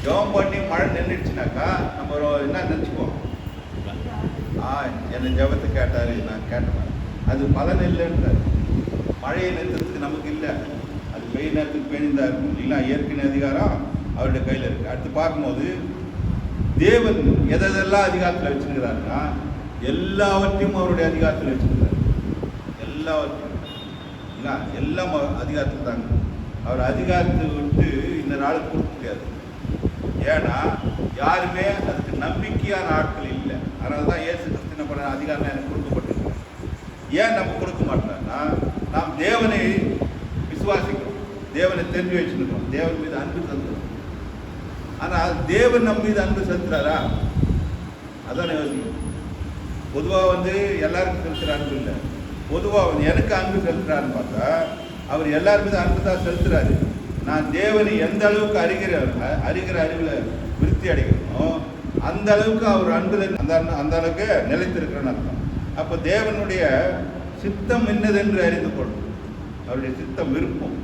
ஜெபம் பண்ணி மழை நின்றுச்சுனாக்கா நம்ம என்ன நினச்சிக்குவோம்? என்னை ஜெபத்தை கேட்டார், நான் கேட்டேன், அது பலன் இல்லைன்றார். மழையை நிறுத்துறதுக்கு நமக்கு இல்லை, அது பெய்ய நேரத்துக்கு பெய்ந்தா இருக்கும் இல்லைங்களா? இயற்கை அதிகாரம் அவருடைய கையில் இருக்குது. அடுத்து பார்க்கும்போது தேவன் எதெல்லாம் அதிகாரத்தில் வச்சுருக்கிறாருன்னா எல்லாவற்றையும் அவருடைய அதிகாரத்தில் வச்சுருக்கிறார். எல்லாவற்றையும் இல்லைங்களா? எல்லாம் அதிகாரத்தில் தாங்க. அவர் அதிகாரத்தை விட்டு இந்த நாளுக்கு கொடுக்க முடியாது. ஏன்னா யாருமே அதுக்கு நம்பிக்கையான ஆட்கள் இல்லை. அதனால தான் இயேசு கிறிஸ்து என்ன பண்ண அதிகாரம் எனக்கு கொடுக்கப்பட்டிருக்கு. ஏன் நம்ம கொடுக்க மாட்டோம்னா, நாம் தேவனை விசுவாசிக்கிறோம், தேவனை தெரிஞ்சு வச்சுருக்கோம், தேவன் மீது அன்பு செலுத்துறோம். ஆனால் தேவன் நம்ம மீது அன்பு செலுத்துறாரா? அதான் யோசிக்கணும். பொதுவாக எல்லாருக்கும் செலுத்துகிற அன்பு இல்லை. பொதுவாக எனக்கு அன்பு செலுத்துறாருன்னு பார்த்தா அவர் எல்லார் மீது அன்பு தான் செலுத்துறாரு. நான் தேவனை எந்த அளவுக்கு அறிகிற அறிவில் விருத்தி அடைகிறோம், அந்த அளவுக்கு அவர் அன்புல அந்த அளவுக்கு நிலைத்திருக்கிறேன்னு அர்த்தம். அப்போ தேவனுடைய சித்தம் என்னதென்று அறிந்து கொள்ளும். அவருடைய சித்தம் விருப்பம்.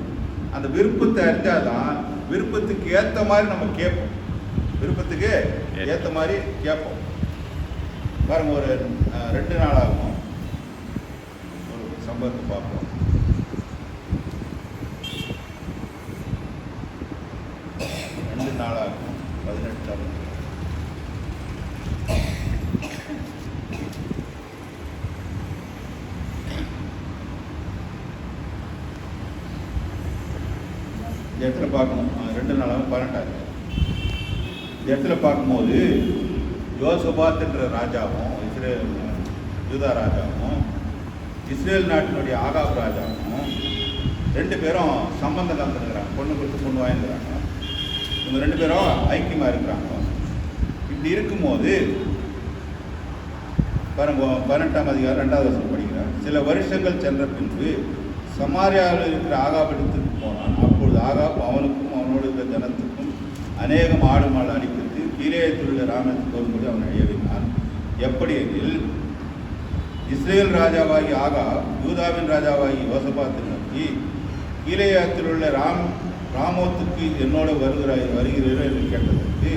அந்த விருப்பத்தை அறிஞ்சாதான் விருப்பத்துக்கு ஏற்ற மாதிரி நம்ம கேட்போம். விருப்பத்துக்கு ஏற்ற மாதிரி கேட்போம். பாருங்க, ஒரு 2 நாள் ஆகும் ஒரு சம்பவத்தை பார்ப்போம். 2 நாள் ஆகும் 18. இந்த இடத்துல பார்க்கணும். 2 நாளாக 18. இந்த இடத்துல பார்க்கும்போது யோசபாத் என்ற ராஜாவும் யூதா ராஜாவும் இஸ்ரேல் நாட்டினுடைய ஆகாப் ராஜாவும் 2 பேரும் சம்பந்தம் கலந்துருக்கிறாங்க. பொண்ணு கொடுத்து பொண்ணு வாங்கிக்கிறாங்க. இவங்க 2 பேரும் ஐக்கியமாக இருக்கிறாங்க. இப்படி இருக்கும்போது பாருங்க, 18ஆம் அதிகாரம் 2வது வசனம் படிக்கிறார். சில வருஷங்கள் சென்ற பின்பு சமாரியாவில் இருக்கிற ஆகாபிடத்துக்கு போனான். அப்பொழுது ஆகாப் அவனுக்கும் அவனோடு இருக்கிற ஜனத்துக்கும் அநேகம் ஆடு மாடு அடிப்பித்து கீலேயத்தில் உள்ள ராமத்துக்கு வரும்போது அவனை ஏவினான். எப்படி எனில், இஸ்ரேல் ராஜாவாகி ஆகாப் யூதாவின் ராஜாவாகி யோசபாத்தை நோக்கி, கீலேயாத்தில் உள்ள ராமோத்துக்கு என்னோட வருகிறீர்கள் என்று கேட்டதற்கு,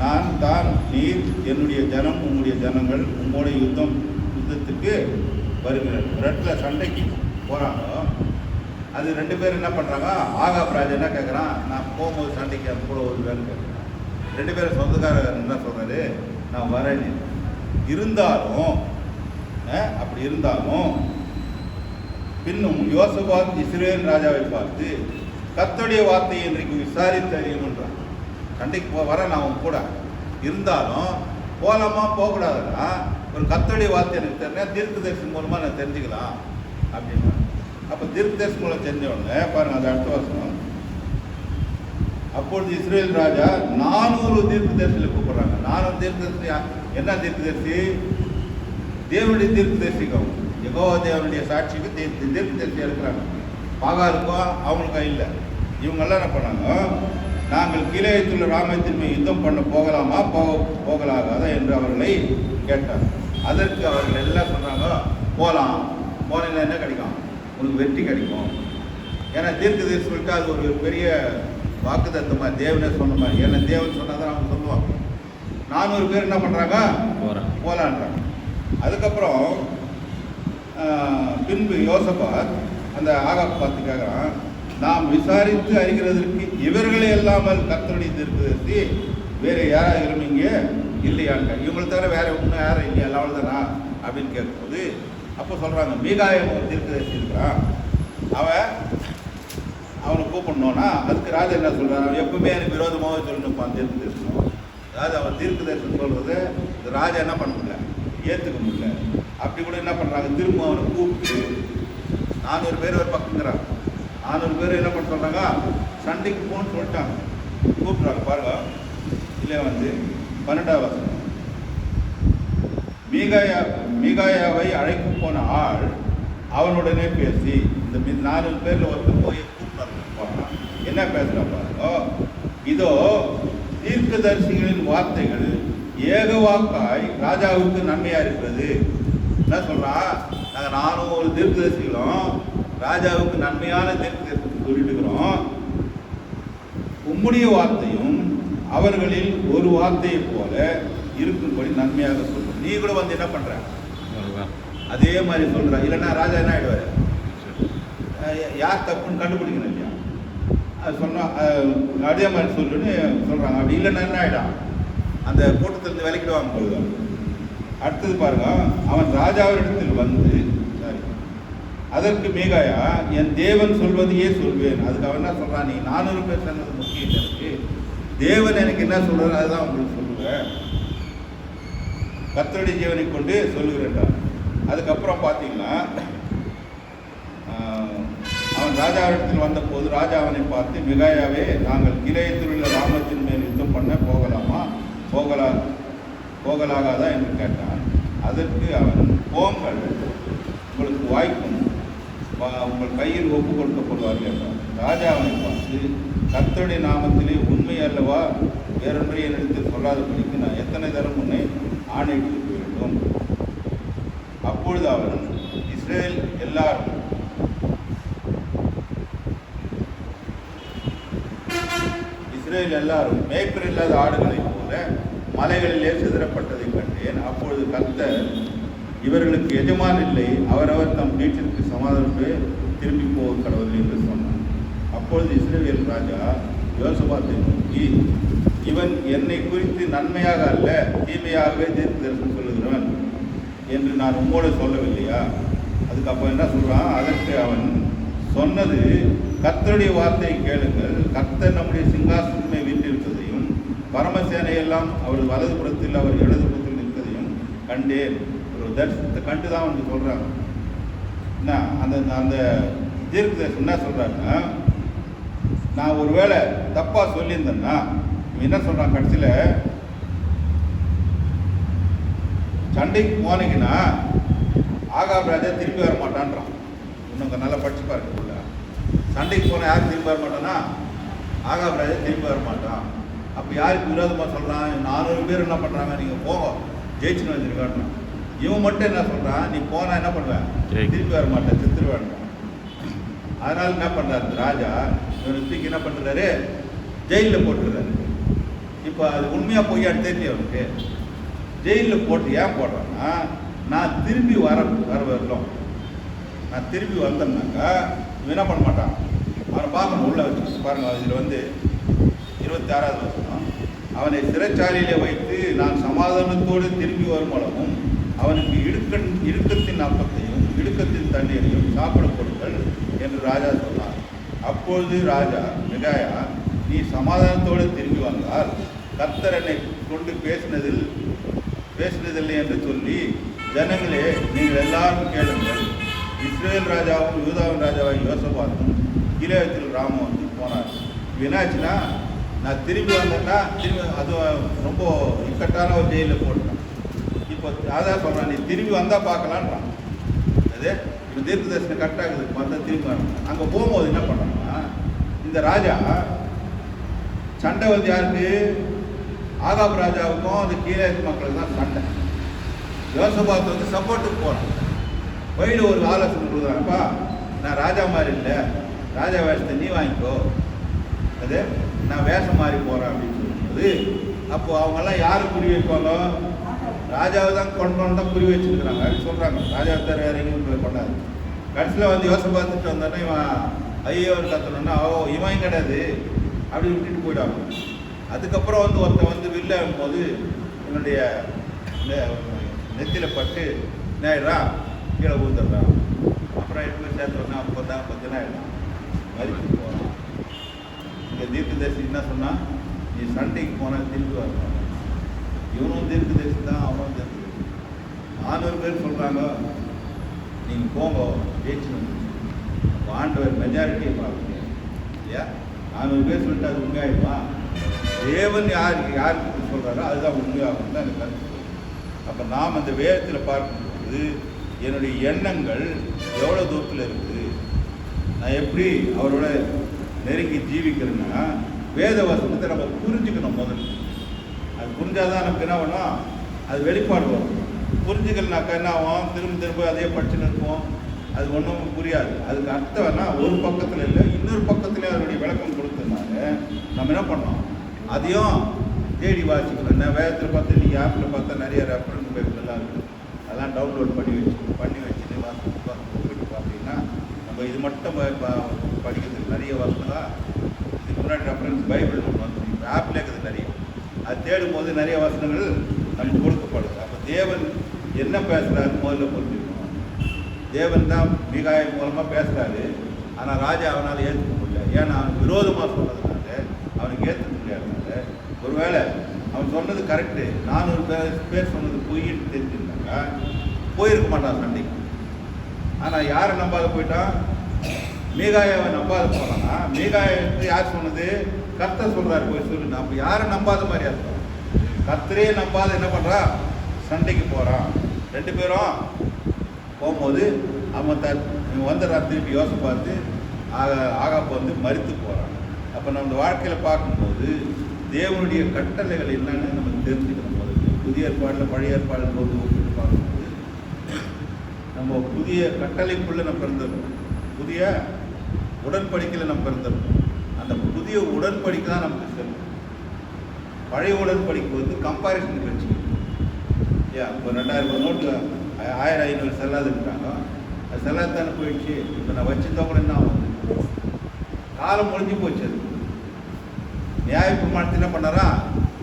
நான் தான், நீர் என்னுடைய ஜனம் உங்களுடைய ஜனங்கள் உங்களோட யுத்தத்துக்கு வருகிறேன். ரெட்டில் சண்டைக்கு போகிறாங்க. அது 2 பேர் என்ன பண்ணுறாங்க, ஆகாப் ராஜா என்ன கேட்குறான், நான் போகும்போது சண்டைக்கு அது கூட ஒரு வேலை கேட்குறேன். 2 பேரும் சொந்தக்காரர் என்ன சொல்கிறாரு, நான் வரேன். இருந்தாலும் அப்படி இருந்தாலும் பின்னும் யோசபாத் இஸ்ரேல் ராஜாவை பார்த்து, கர்த்தருடைய வார்த்தையை இன்றைக்கு விசாரித்து அறியணுன்றான். சண்டைக்கு வர நான் கூட இருந்தாலும் போகலாமா போகக்கூடாதுன்னா ஒரு கர்த்தருடைய வார்த்தை எனக்கு தெரிஞ்சா தீர்க்கதரிசி மூலமாக நான் தெரிஞ்சுக்கலாம் அப்படின்னா. அப்போ தீர்க்கதரிசி மூலம் தெரிஞ்சவொடனே பாருங்கள், அது அடுத்த வருஷம். அப்பொழுது இஸ்ரேல் ராஜா 400 தீர்க்கதரிசியில் கூப்பிட்றாங்க. 400 தீர்க்கதரிசி என்ன தீர்க்கதரிசி? தேவனுடைய தீர்க்கதரிசிக்கும் யெகோவா தேவனுடைய சாட்சிக்கு தீர்க்கதரிசி இருக்கிறாங்க. பாகாருக்கும் அவங்களுக்கும் இல்லை. இவங்கெல்லாம் என்ன பண்ணாங்க, நாங்கள் கீலேயத்துள்ள ராமத்தின் மீது யுத்தம் பண்ண போகலாமா போகலாகாதா என்று அவர்களை கேட்டார். அதற்கு அவர்கள் எல்லாம் சொன்னாங்க, போகலாம், போனீங்கன்னா என்ன கிடைக்கும், உங்களுக்கு வெற்றி கிடைக்கும். ஏன்னா தீர்க்கதரிசி சொல்லிட்டு அது ஒரு பெரிய வாக்குத்தத்தம் மாதிரி, தேவனே சொன்ன மாதிரி. ஏன்னா தேவன் சொன்னால் தான் அவங்க சொல்லுவாங்க. 400 பேர் என்ன பண்ணுறாங்க, போகலான்றாங்க. அதுக்கப்புறம் பின்பு யோசபாத் அந்த ஆகாப் பார்த்து கேட்குறான், நாம் விசாரித்து அறிகிறதற்கு இவர்களே இல்லாமல் கர்த்தருடைய தீர்க்கதரிசி வேறு யாராவது இங்கே இல்லையாங்க, இவங்களை தவிர வேற ஒன்றும் யாரும் இல்லையா, அவ்வளோ தானா அப்படின்னு கேட்கும்போது அப்போ சொல்கிறாங்க, மீகாயம் ஒரு தீர்க்கதரிசி இருக்கிறான், அவனை கூப்பிடணுன்னா அதுக்கு ராஜா என்ன சொல்கிறான், அவன் எப்பவுமே எனக்கு விரோதமாக சொல்லணும்ப்பா தீர்க்கதரிசனம். அதாவது அவன் தீர்க்கதரிசனம் சொல்கிறது இந்த ராஜா என்ன பண்ண முடியல, ஏற்றுக்க முடியல. அப்படி கூட என்ன பண்ணுறாங்க, திரும்ப அவனை கூப்பிட்டு 400 பேர் ஒரு பக்கங்கிறான். 400 பேர் என்ன பண்ண சொல்கிறாங்க, சண்டைக்கு போகணும்னு சொல்லிட்டாங்க, கூப்பிட்றாங்க. பாருங்க, இல்லை 12ஆம் வசனம். மீகாயாவை அழைக்க போன ஆள் அவனுடனே பேசி, இந்த 400 பேரில் ஒருத்தர் போய் கூப்பிட்றாங்க. என்ன பேசுகிறா பாருங்க, இதோ தீர்க்கதரிசிகளின் வார்த்தைகள் ஏகவாக்காய் ராஜாவுக்கு நன்மையாக இருக்கிறது. என்ன சொல்கிறான், நாங்கள் 400 தீர்க்கதரிசிகளும் ராஜாவுக்கு நன்மையான தீர்க்கதரிசனத்தை சொல்லிட்டு இருக்கிறோம். உம்முடைய வார்த்தையும் அவர்களில் ஒரு வார்த்தையை போல இருக்கும்படி நன்மையாக சொல்கிறோம். நீ கூட என்ன பண்ணுற, அதே மாதிரி சொல்கிற. இல்லைன்னா ராஜா என்ன ஆகிடுவார், யார் தப்புன்னு கண்டுபிடிக்கணும் இல்லையா, அது சொன்னால் அதே மாதிரி சொல்லுன்னு சொல்கிறாங்க. அப்படி இல்லைன்னா என்ன ஆகிடும், அந்த கூட்டத்திலிருந்து விலக்கிடுவாங்க போதும். அடுத்தது பாருங்க, அவன் ராஜாவிடத்தில் வந்து, அதற்கு மீகாயா, என் தேவன் சொல்வதையே சொல்வேன். அதுக்கு அவன் என்ன சொல்கிறான், நீ 400 பேர் சொன்னது முக்கியம் எனக்கு, தேவன் எனக்கு என்ன சொல்கிறார் அதுதான் உங்களுக்கு சொல்லுவேன், கர்த்தருடைய ஜீவனை கொண்டு சொல்லுகிறேன். அதுக்கப்புறம் பார்த்தீங்கன்னா அவன் ராஜாவிடத்தில் வந்தபோது ராஜா அவனை பார்த்து, மிகாயாவே, நாங்கள் கிளையத்தில் உள்ள ராமத்தின் மேல் யுத்தம் பண்ண போகலாகாதா என்று கேட்டான். அதற்கு அவன், போங்கள், உங்களுக்கு வாய்க்கும், உங்கள் கையில் ஒப்பு கொடுக்கப்படுவார்கள் என்றான். ராஜா அவனை பார்த்து, கர்த்தருடைய நாமத்திலே உண்மை அல்லவா, வேறொன்றை என்னிடத்தில் சொல்லாதபடிக்கு நான் எத்தனை தரம் உன்னை ஆணையிட்டு வேண்டும். அப்பொழுது அவன், இஸ்ரேல் எல்லாரும் மேய்ப்பர் இல்லாத ஆடுகளைப் போல மலைகளிலே சிதறப்பட்டதை கண்டேன். அப்பொழுது கர்த்தர், இவர்களுக்கு எஜமான் இல்லை, அவரவர் தம் வீட்டிற்கு சமாதானத்தை திரும்பி போக கடவுள் என்று சொன்னான். அப்பொழுது இஸ்ரவேல் ராஜா யோசபாத்தை நோக்கி, இவன் என்னை குறித்து நன்மையாக அல்ல தீமையாகவே தீர்ப்பு தரிசனம் சொல்லுகிறவன் என்று நான் உம்மோடு சொல்லவில்லையா? அதுக்கு அப்போ என்ன சொல்கிறான்? அதற்கு அவன் சொன்னது, கர்த்தருடைய வார்த்தையை கேளுங்கள், கர்த்தர் நம்முடைய சிங்காசனமே வீட்டிருப்பதையும் பரமசேனையெல்லாம் அவர் வலது புறத்தில் அவர் இடது புறத்தில் நிற்பதையும் கண்டேன். ஒரு தரிசனத்தை கண்டு தான் வந்து சொல்கிறாங்க. என்ன அந்த தீர்க்க தரிசனம் என்ன சொல்கிறாங்கன்னா, நான் ஒரு வேளை தப்பாக சொல்லியிருந்தேன்னா என்ன சொல்கிறான், கடைசியில் சண்டைக்கு போனீங்கன்னா ஆகாப் ராஜா திரும்பி வர மாட்டான்றான். இன்னும் நல்லா படிச்சு பாருங்க. சண்டைக்கு போனால் யாரும் திரும்பி வர மாட்டானா? ஆகாப் ராஜா திரும்பி வர மாட்டான். அப்போ யாருக்கு விரோதமாக சொல்கிறான்? 400 பேர் என்ன பண்ணுறாங்க, நீங்கள் போக ஜெயிச்சுன்னு வந்துருக்கான். இவன் மட்டும் என்ன சொல்கிறான், நீ போனால் என்ன பண்ணுவேன், திரும்பி வர மாட்டேன், செத்துருவேன். அதனால் என்ன பண்ணுறாரு ராஜா, இவனை தூக்கி என்ன பண்ணுறாரு, ஜெயிலில் போட்டுறாரு. இப்போ அது உண்மையாக பொய்யான்னு தெரியும் அவனுக்கு. ஜெயிலில் போட்டு ஏன் போடுறான்னா, நான் திரும்பி வரலாம், நான் திரும்பி வந்தேன்னாக்கா இவன் என்ன பண்ண மாட்டான், அவனை பார்க்கணும் உள்ள வச்சு பாருங்க. இதில் வந்து 26வது வசனம், அவனை சிறைச்சாலையிலே வைத்து நான் சமாதானத்தோடு திரும்பி வரும் அளவும் அவனுக்கு இடுக்கத்தின் அப்பத்தையும் இடுக்கத்தின் தண்ணீரையும் சாப்பிட கொடுங்கள் என்று ராஜா சொன்னார். அப்பொழுது ராஜா, மிகாயா, நீ சமாதானத்தோடு திரும்பி வந்தால் கர்த்தர் என்னை கொண்டு பேசினதில்லை என்று சொல்லி, ஜனங்களே நீங்கள் எல்லாரும் கேளுங்கள், இஸ்ரேல் ராஜாவும் யூதாவின் ராஜாவும் யோசபாத்தும் கிலேயத்தில் ராமம் வந்து போனார். என்னாச்சுன்னா, நான் திரும்பி வந்தேன்னா அது ரொம்ப இக்கட்டான ஒரு ஜெயிலில் போட்டேன். இப்போ அதான் சொல்கிறேன், நீ திரும்பி வந்தால் பார்க்கலான்றான். அது இப்போ தீர்க்க தரிசனம் கரெக்டாக இருக்குது, வந்தால் திரும்பி வரணும். அங்கே போகும்போது என்ன பண்ணுறாங்கன்னா, இந்த ராஜா சண்டை வந்து யாருக்கு, ஆகாப் ராஜாவுக்கும் அந்த கீழே மக்களுக்கு தான் சண்டை. யோசபாத் வந்து சப்போர்ட்டுக்கு போகிறான். வழியில் ஒரு ஆலோசனை கொடுக்குறாங்கப்பா, நான் ராஜா மாதிரி இல்லை, ராஜா வேஷத்தை நீ வாங்கிக்கோ, அது நான் வேஷம் மாறி போகிறேன் அப்படின்னு சொல்லும்போது, அப்போது அவங்கெல்லாம் யார் குறி வைப்பாங்க, ராஜாவை தான் கொண்டு தான் குறி வச்சுருக்கிறாங்க அப்படின்னு சொல்கிறாங்க. ராஜாவை தான் வேறு எங்கேயும் கொண்டாது. கடைசியில் வந்து யோசபாத்துட்டு வந்தோடனே இவன் ஐயோன்னு கத்தணுன்னா, இவன் கிடையாது அப்படி விட்டுட்டு போயிடுவாங்க. அதுக்கப்புறம் வந்து ஒருத்தன் வந்து வில்லும் போது என்னுடைய நெத்தியில் பட்டு நேரா கீழே ஊந்துடுறான். அப்புறம் எப்படி சேர்த்தோன்னா 50 நாயிடும் மதிப்பு போகிறான். இங்கே தீர்க்கதரிசி என்ன சொன்னால், நீ சண்டைக்கு போனால் திரும்பி வரணும். இவனும் தீர்க்கதரிசி தான், அவனும் தீர்க்கதரிசி. 400 பேர் சொல்கிறாங்க, நீங்கள் போங்க ஜெயிச்சுன்னு. ஆண்டவர் மெஜாரிட்டியை பார்க்கணும் இல்லையா? 400 பேர் சொல்லிட்டு அது உண்மையாயிடுமா? தேவன் யாருக்கு சொல்கிறாரோ அதுதான் உண்மையாகும் தான் எனக்கு கருத்து. அப்போ நாம் அந்த வேதத்தில் பார்க்கும்போது என்னுடைய எண்ணங்கள் எவ்வளோ தூரத்தில் இருக்குது, நான் எப்படி அவரோட நெருங்கி ஜீவிக்கிறேன்னா, வேத வசனத்தை நம்ம புரிஞ்சுக்கணும் முதல்ல. அது புரிஞ்சாதான் நமக்கு என்ன வேணும், அது வெளிப்பாடு வரும். புரிஞ்சுக்கலனாக்கா என்ன ஆகும், திரும்ப அதே படிச்சுன்னு இருப்போம், அது ஒன்றும் புரியாது. அதுக்கு அர்த்தம் என்ன, ஒரு பக்கத்தில் இல்லை இன்னொரு பக்கத்தில் அதனுடைய விளக்கம் கொடுத்ததுனால நம்ம என்ன பண்ணோம், அதையும் தேடி வாசிக்கணும். என்ன வேதத்தில் பார்த்து நீங்கள் ஆப்பில் பார்த்தா நிறைய ரெஃபரன்ஸ் பைபிள்லாம் இருக்குது, அதெல்லாம் டவுன்லோட் பண்ணி வச்சுட்டு ஒப்பிட்டு பார்த்தீங்கன்னா நம்ம இது மட்டும் படிக்கிறதுக்கு நிறைய வசனங்களா. இதுக்கு முன்னாடி ரெஃபரன்ஸ் பைபிள் வந்து இப்போ ஆப்பில் இருக்குது நிறைய. அது தேடும் போது நிறைய வசனங்கள் நமக்கு கொடுக்கப்படுது. அப்போ தேவன் என்ன பேசுகிறாரு முதல்ல புரிஞ்சுக்கணும். தேவன் தான் மிகாய் மூலமாக பேசுகிறாரு, ஆனால் ராஜா அவனால் ஏற்றுக்க முடியல. ஏன்னா அவனுக்கு விரோதமாக சொன்னதுனால அவனுக்கு ஏற்றுக்க முடியாதனால ஒருவேளை அவன் சொன்னது கரெக்டு, 400 பேர் சொன்னது பொய்ன்னு தெரிஞ்சிருந்தாங்க போயிருக்க மாட்டான் சண்டைக்கு. ஆனால் யாரை நம்பாத போயிட்டான்? மீகாயாவை நம்பாத போனான்னா, மீகாயாவுக்கு யார் சொன்னது? கர்த்தர் சொல்கிறார் போய் சொல்லுங்க. அப்போ யாரை நம்பாத மாதிரி அர்த்தம்? கர்த்தரே நம்பாத என்ன பண்ணுறான்? சண்டைக்கு போகிறான். 2 பேரும் போகும்போது அவன் வந்துடுறான். திருப்பி யோசனை பார்த்து ஆகாப்ப வந்து மரித்து போகிறான். அப்போ நம்ம வாழ்க்கையில் பார்க்கும்போது தேவனுடைய கட்டளைகள் என்னன்னு நம்ம தெரிஞ்சுக்கணும். போது புதிய ஏற்பாடில் பழைய ஏற்பாடு போது ஒப்பிட்டு பார்க்கும்போது நம்ம புதிய கட்டளைக்குள்ளே நம்ம பிறந்திருக்கோம், புதிய உடன்படிக்கையில் நம்ம பிறந்திருக்கோம். அந்த புதிய உடன்படிக்கை தான் நமக்கு செல்லும். பழைய உடன்படிக்கை வந்து கம்பாரிசன் வச்சு இப்போ 2000 நோட்டு 1500 செல்லாதுன்றாங்க. அது செல்லாதானே போயிடுச்சு. இப்போ நான் வச்சுருந்தா கூட என்ன ஆகும்? காலம் முடிஞ்சு போச்சு. அது நியாயப்பிரமாணத்தை என்ன பண்ணாரா?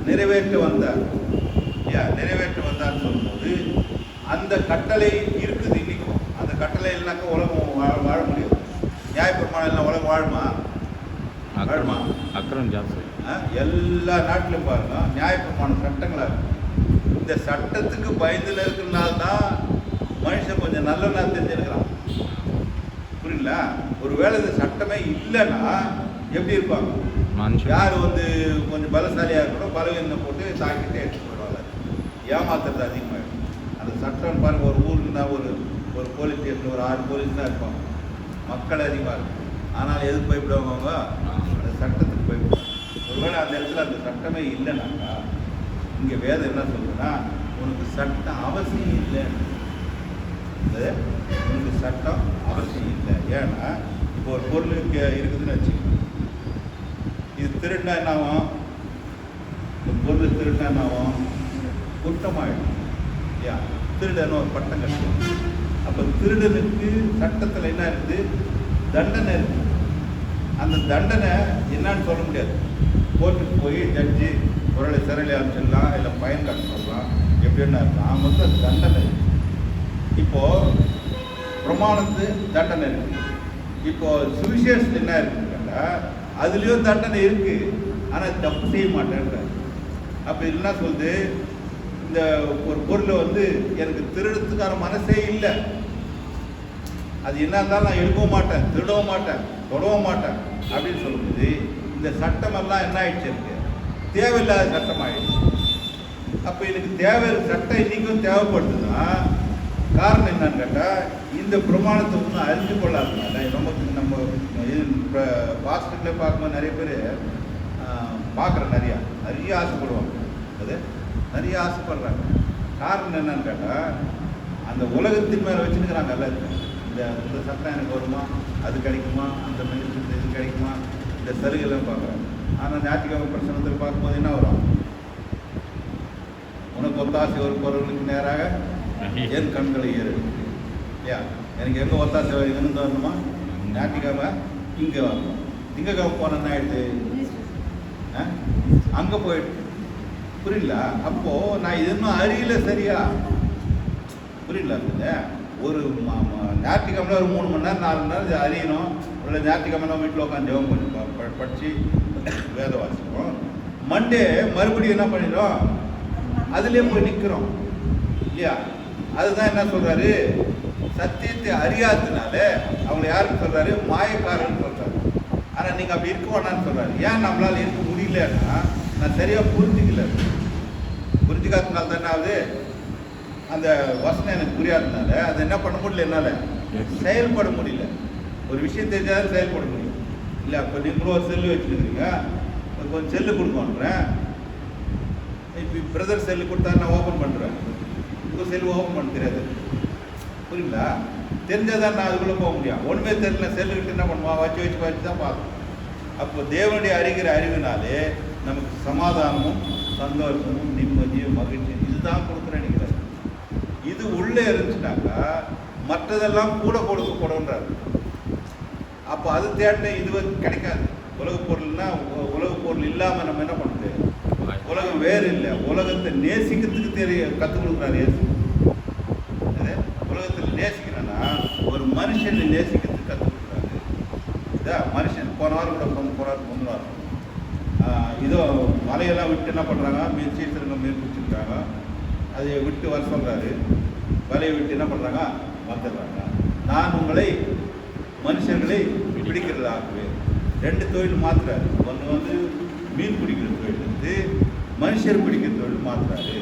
நிறைவேற்ற வந்தார். நிறைவேற்ற வந்தார்னு சொல்லும்போது அந்த கட்டளை இருக்குது இன்னைக்கும். அந்த கட்டளை இல்லைனாக்கா உலகம் வாழ முடியாது. நியாயப்பிரமாணம் இல்லை உலகம் வாழுமா? வாழுமா? அக்கறம் ஜாஸ்தி. எல்லா நாட்டிலும் பாருங்க நியாயப்பிரமாண சட்டங்களாக இருக்கும். இந்த சட்டத்துக்கு பயந்துல இருக்கிறனால்தான் மனுஷன் கொஞ்சம் நல்லவனா தெரிஞ்சிருக்கிறான். புரியல? ஒருவேளை இந்த சட்டமே இல்லைன்னா எப்படி இருப்பாங்க? யார் வந்து கொஞ்சம் பலசாலியாக இருக்கணும், பலவீனம் போட்டு தாக்கிட்டே எடுத்து போயிடுவாங்க. ஏமாத்துறது அதிகமாகிடும். அந்த சட்டம் பாருங்கள், ஒரு ஊருக்கு இருந்தால் ஒரு போலீஸ் ஸ்டேஷன் ஒரு 6 போலீஸ் தான் இருப்பாங்க. மக்கள் அதிகமாக இருக்கும். ஆனால் எதுக்கு பயப்படுவாங்க? அந்த சட்டத்துக்கு பயப்படுவாங்க. ஒருவேளை அந்த இடத்துல அந்த சட்டமே இல்லைனாக்கா இங்கே வேதம் என்ன சொல்லுதுன்னா, உனக்கு சட்டம் அவசியம் இல்லை. உனக்கு சட்டம் அவசியம் இல்லை. ஏன்னா இப்போ ஒரு பொருள் இருக்குதுன்னு வச்சுக்கோங்க. இது திருடினா என்ன ஆகும்? இந்த பொருள் திருடினா என்ன ஆகும்? குற்றமாயிடும். திருடன்னு ஒரு பட்டம் கட்டுவோம். அப்போ திருடனுக்கு சட்டத்தில் என்ன இருக்குது? தண்டனை இருக்குது. அந்த தண்டனை என்னன்னு சொல்ல முடியாது. கோர்ட்டுக்கு போய் ஜட்ஜி ஒரு சிறையில் அனுப்பிச்சிடலாம், இல்லை பயன் கட்ட சொல்லலாம், எப்படின்னா இருக்கலாம். மொத்தம் தண்டனை. இப்போது பிரமாணத்து தண்டனை இருக்குது. இப்போது சுவிசேஷத்தில் என்ன இருக்குன்னு கேட்டால் அதுலேயும் தண்டனை இருக்குது. ஆனால் தப்பு செய்ய மாட்டேன்றார். அப்போ என்ன சொல்லுது? இந்த ஒரு பொருளை வந்து எனக்கு திருடுறதுக்கான மனசே இல்லை, அது என்ன இருந்தாலும் நான் எடுக்கவும் மாட்டேன், திருடவும் மாட்டேன், தொடவும் மாட்டேன் அப்படின்னு சொல்லும்போது இந்த சட்டமெல்லாம் என்ன ஆயிடுச்சு? இருக்கு தேவையில்லாத சட்டம் ஆயிடுச்சு. அப்போ எனக்கு சட்டம் இன்றைக்கும் தேவைப்படுதுன்னா காரணம் என்னன்னு கேட்டால் இந்த பிரமாணத்தை ஒன்றும் அறிந்து கொள்ளாதனால. நமக்கு நம்ம பாஸ்டர்களே பார்க்கும்போது நிறைய பேர் பார்க்குறேன், நிறைய ஆசைப்படுவாங்க. அது நிறைய ஆசைப்படுறாங்க. காரணம் என்னன்னு கேட்டால் அந்த உலகத்தின் மேலே வச்சுருக்கிறாங்க எல்லாருக்கும். இந்த சட்டம் எனக்கு வருமா, அது கிடைக்குமா, அந்த மினிஸ்டர் இது கிடைக்குமா, இந்த சலுகைலாம் பார்க்குறாங்க. ஆனால் ஞாயிற்றுக்கிழமை பிரசனத்தில் பார்க்கும்போது என்ன வரும்? உனக்கு ஒத்தாசை ஒரு பொருளுக்கு நேராக என் கண்களை ஏறு. எனக்கு எங்கே ஒத்தாசை இருந்து வரணுமா? ஞாயிற்றுக்கிழமை இங்கே வரணும். திங்கக்கிழமை போனேன்னா ஆயிடுது, அங்கே போயிட்டு. புரியல? அப்போது நான் இது இன்னும் அறியல சரியா? புரியல? ஒரு ஞாயிற்றுக்கிழமை ஒரு 3 மணி நேரம் 4 மணி நேரம் இது அறியணும். இல்லை ஞாயிற்றுக்கிழமை வீட்டில் உட்காந்து ஜெபம் பண்ணி படித்து வேத வாசிப்போம். மண்டே மறுபடியும் என்ன பண்ணிடும்? அதுலேயே போய் நிற்கிறோம் இல்லையா? அதுதான் என்ன சொல்கிறாரு? சத்தியத்தை அறியாததுனால அவங்களை யாருக்கு சொல்கிறாரு? மாயக்காரன்னு சொல்கிறாரு. ஆனால் நீங்கள் அப்படி இருக்க வேணான்னு சொல்கிறாரு. ஏன் நம்மளால் இருக்க முடியலன்னா நான் சரியாக புரிஞ்சுக்காததுனால தானே ஆகுது. அந்த வசனம் எனக்கு புரியாததுனால அதை என்ன பண்ண முடியல, என்னால் செயல்பட முடியல. ஒரு விஷயம் தெரிஞ்சாலும் செயல்பட முடியும் இல்லை? அப்போ நீங்களும் ஒரு செல்லு வச்சுருக்கிறீங்க, கொஞ்சம் செல்லு கொடுக்கணுன்றேன். இப்போ பிரதர் செல்லு கொடுத்தா நான் ஓப்பன் பண்ணுறேன், உங்கள் செல்லு ஓப்பன் பண்ண தெரியாது. புரியுங்களா? தெரிஞ்சால் தான் நான் அதுக்குள்ளே போக முடியும். ஒன்றுமே தெரியல, செல்லுக்கிட்ட என்ன பண்ணுவான்? வச்சு தான் பார்க்கணும். அப்போ தேவனுடைய அறிவினாலே நமக்கு சமாதானமும் சந்தோஷமும் நிம்மதியும் மகிழ்ச்சியும் இதுதான் கொடுக்குறேன் நினைக்கிறேன். இது உள்ளே இருந்துச்சுனாக்கா மற்றதெல்லாம் கூட கொடுக்கப்படுன்றார். அப்போ அது தேடின இது கிடைக்காது. உலக பொருள்னா உலக பொருள் இல்லாமல் நம்ம என்ன பண்ணுறது? உலகம் வேறு இல்லை, உலகத்தை நேசிக்கிறதுக்கு கற்றுக் கொடுக்குறாரு இயேசு. உலகத்தில் நேசிக்கிறேன்னா ஒரு மனுஷனை நேசிக்கிறதுக்கு கற்றுக் கொடுக்குறாரு. இதான் மனுஷன் போன வாரம் கூட முந்தின வாரம் இதோ மலையெல்லாம் விட்டு என்ன பண்ணுறாங்க, மீன் சீசனுங்க மீன் பிடிச்சிருக்காங்க, அதை விட்டு வர சொல்கிறாரு. வலையை விட்டு என்ன பண்ணுறாங்க, வந்துடுறாங்க. நான் உங்களை மனுஷர்களை பிடிக்கிறதாக்குவேன். 2 தொழில் மாற்றுறாரு. ஒன்று வந்து மீன் பிடிக்கிற தொழில் வந்து மனுஷர் பிடிக்கிற தொழில் மாற்றுறாரு.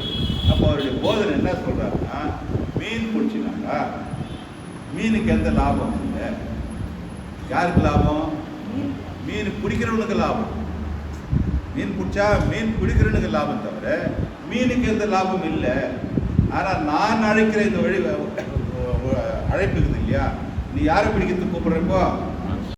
அப்போ அவருடைய போதனை என்ன சொல்கிறாருன்னா, மீன் பிடிச்சினாங்க, மீனுக்கு எந்த லாபம் இல்லை. யாருக்கு லாபம்? மீன் பிடிக்கிறவனுக்கு லாபம். மீன் பிடிச்சா மீன் பிடிக்கிறவனுக்கு லாபம் தவிர மீனுக்கு எந்த லாபம் இல்லை. ஆனால் நான் அழைக்கிற இந்த வழி அழைப்பு இருக்குது இல்லையா, நீ யாரை பிடிக்கிறதுக்கு கூப்பிட்றப்போ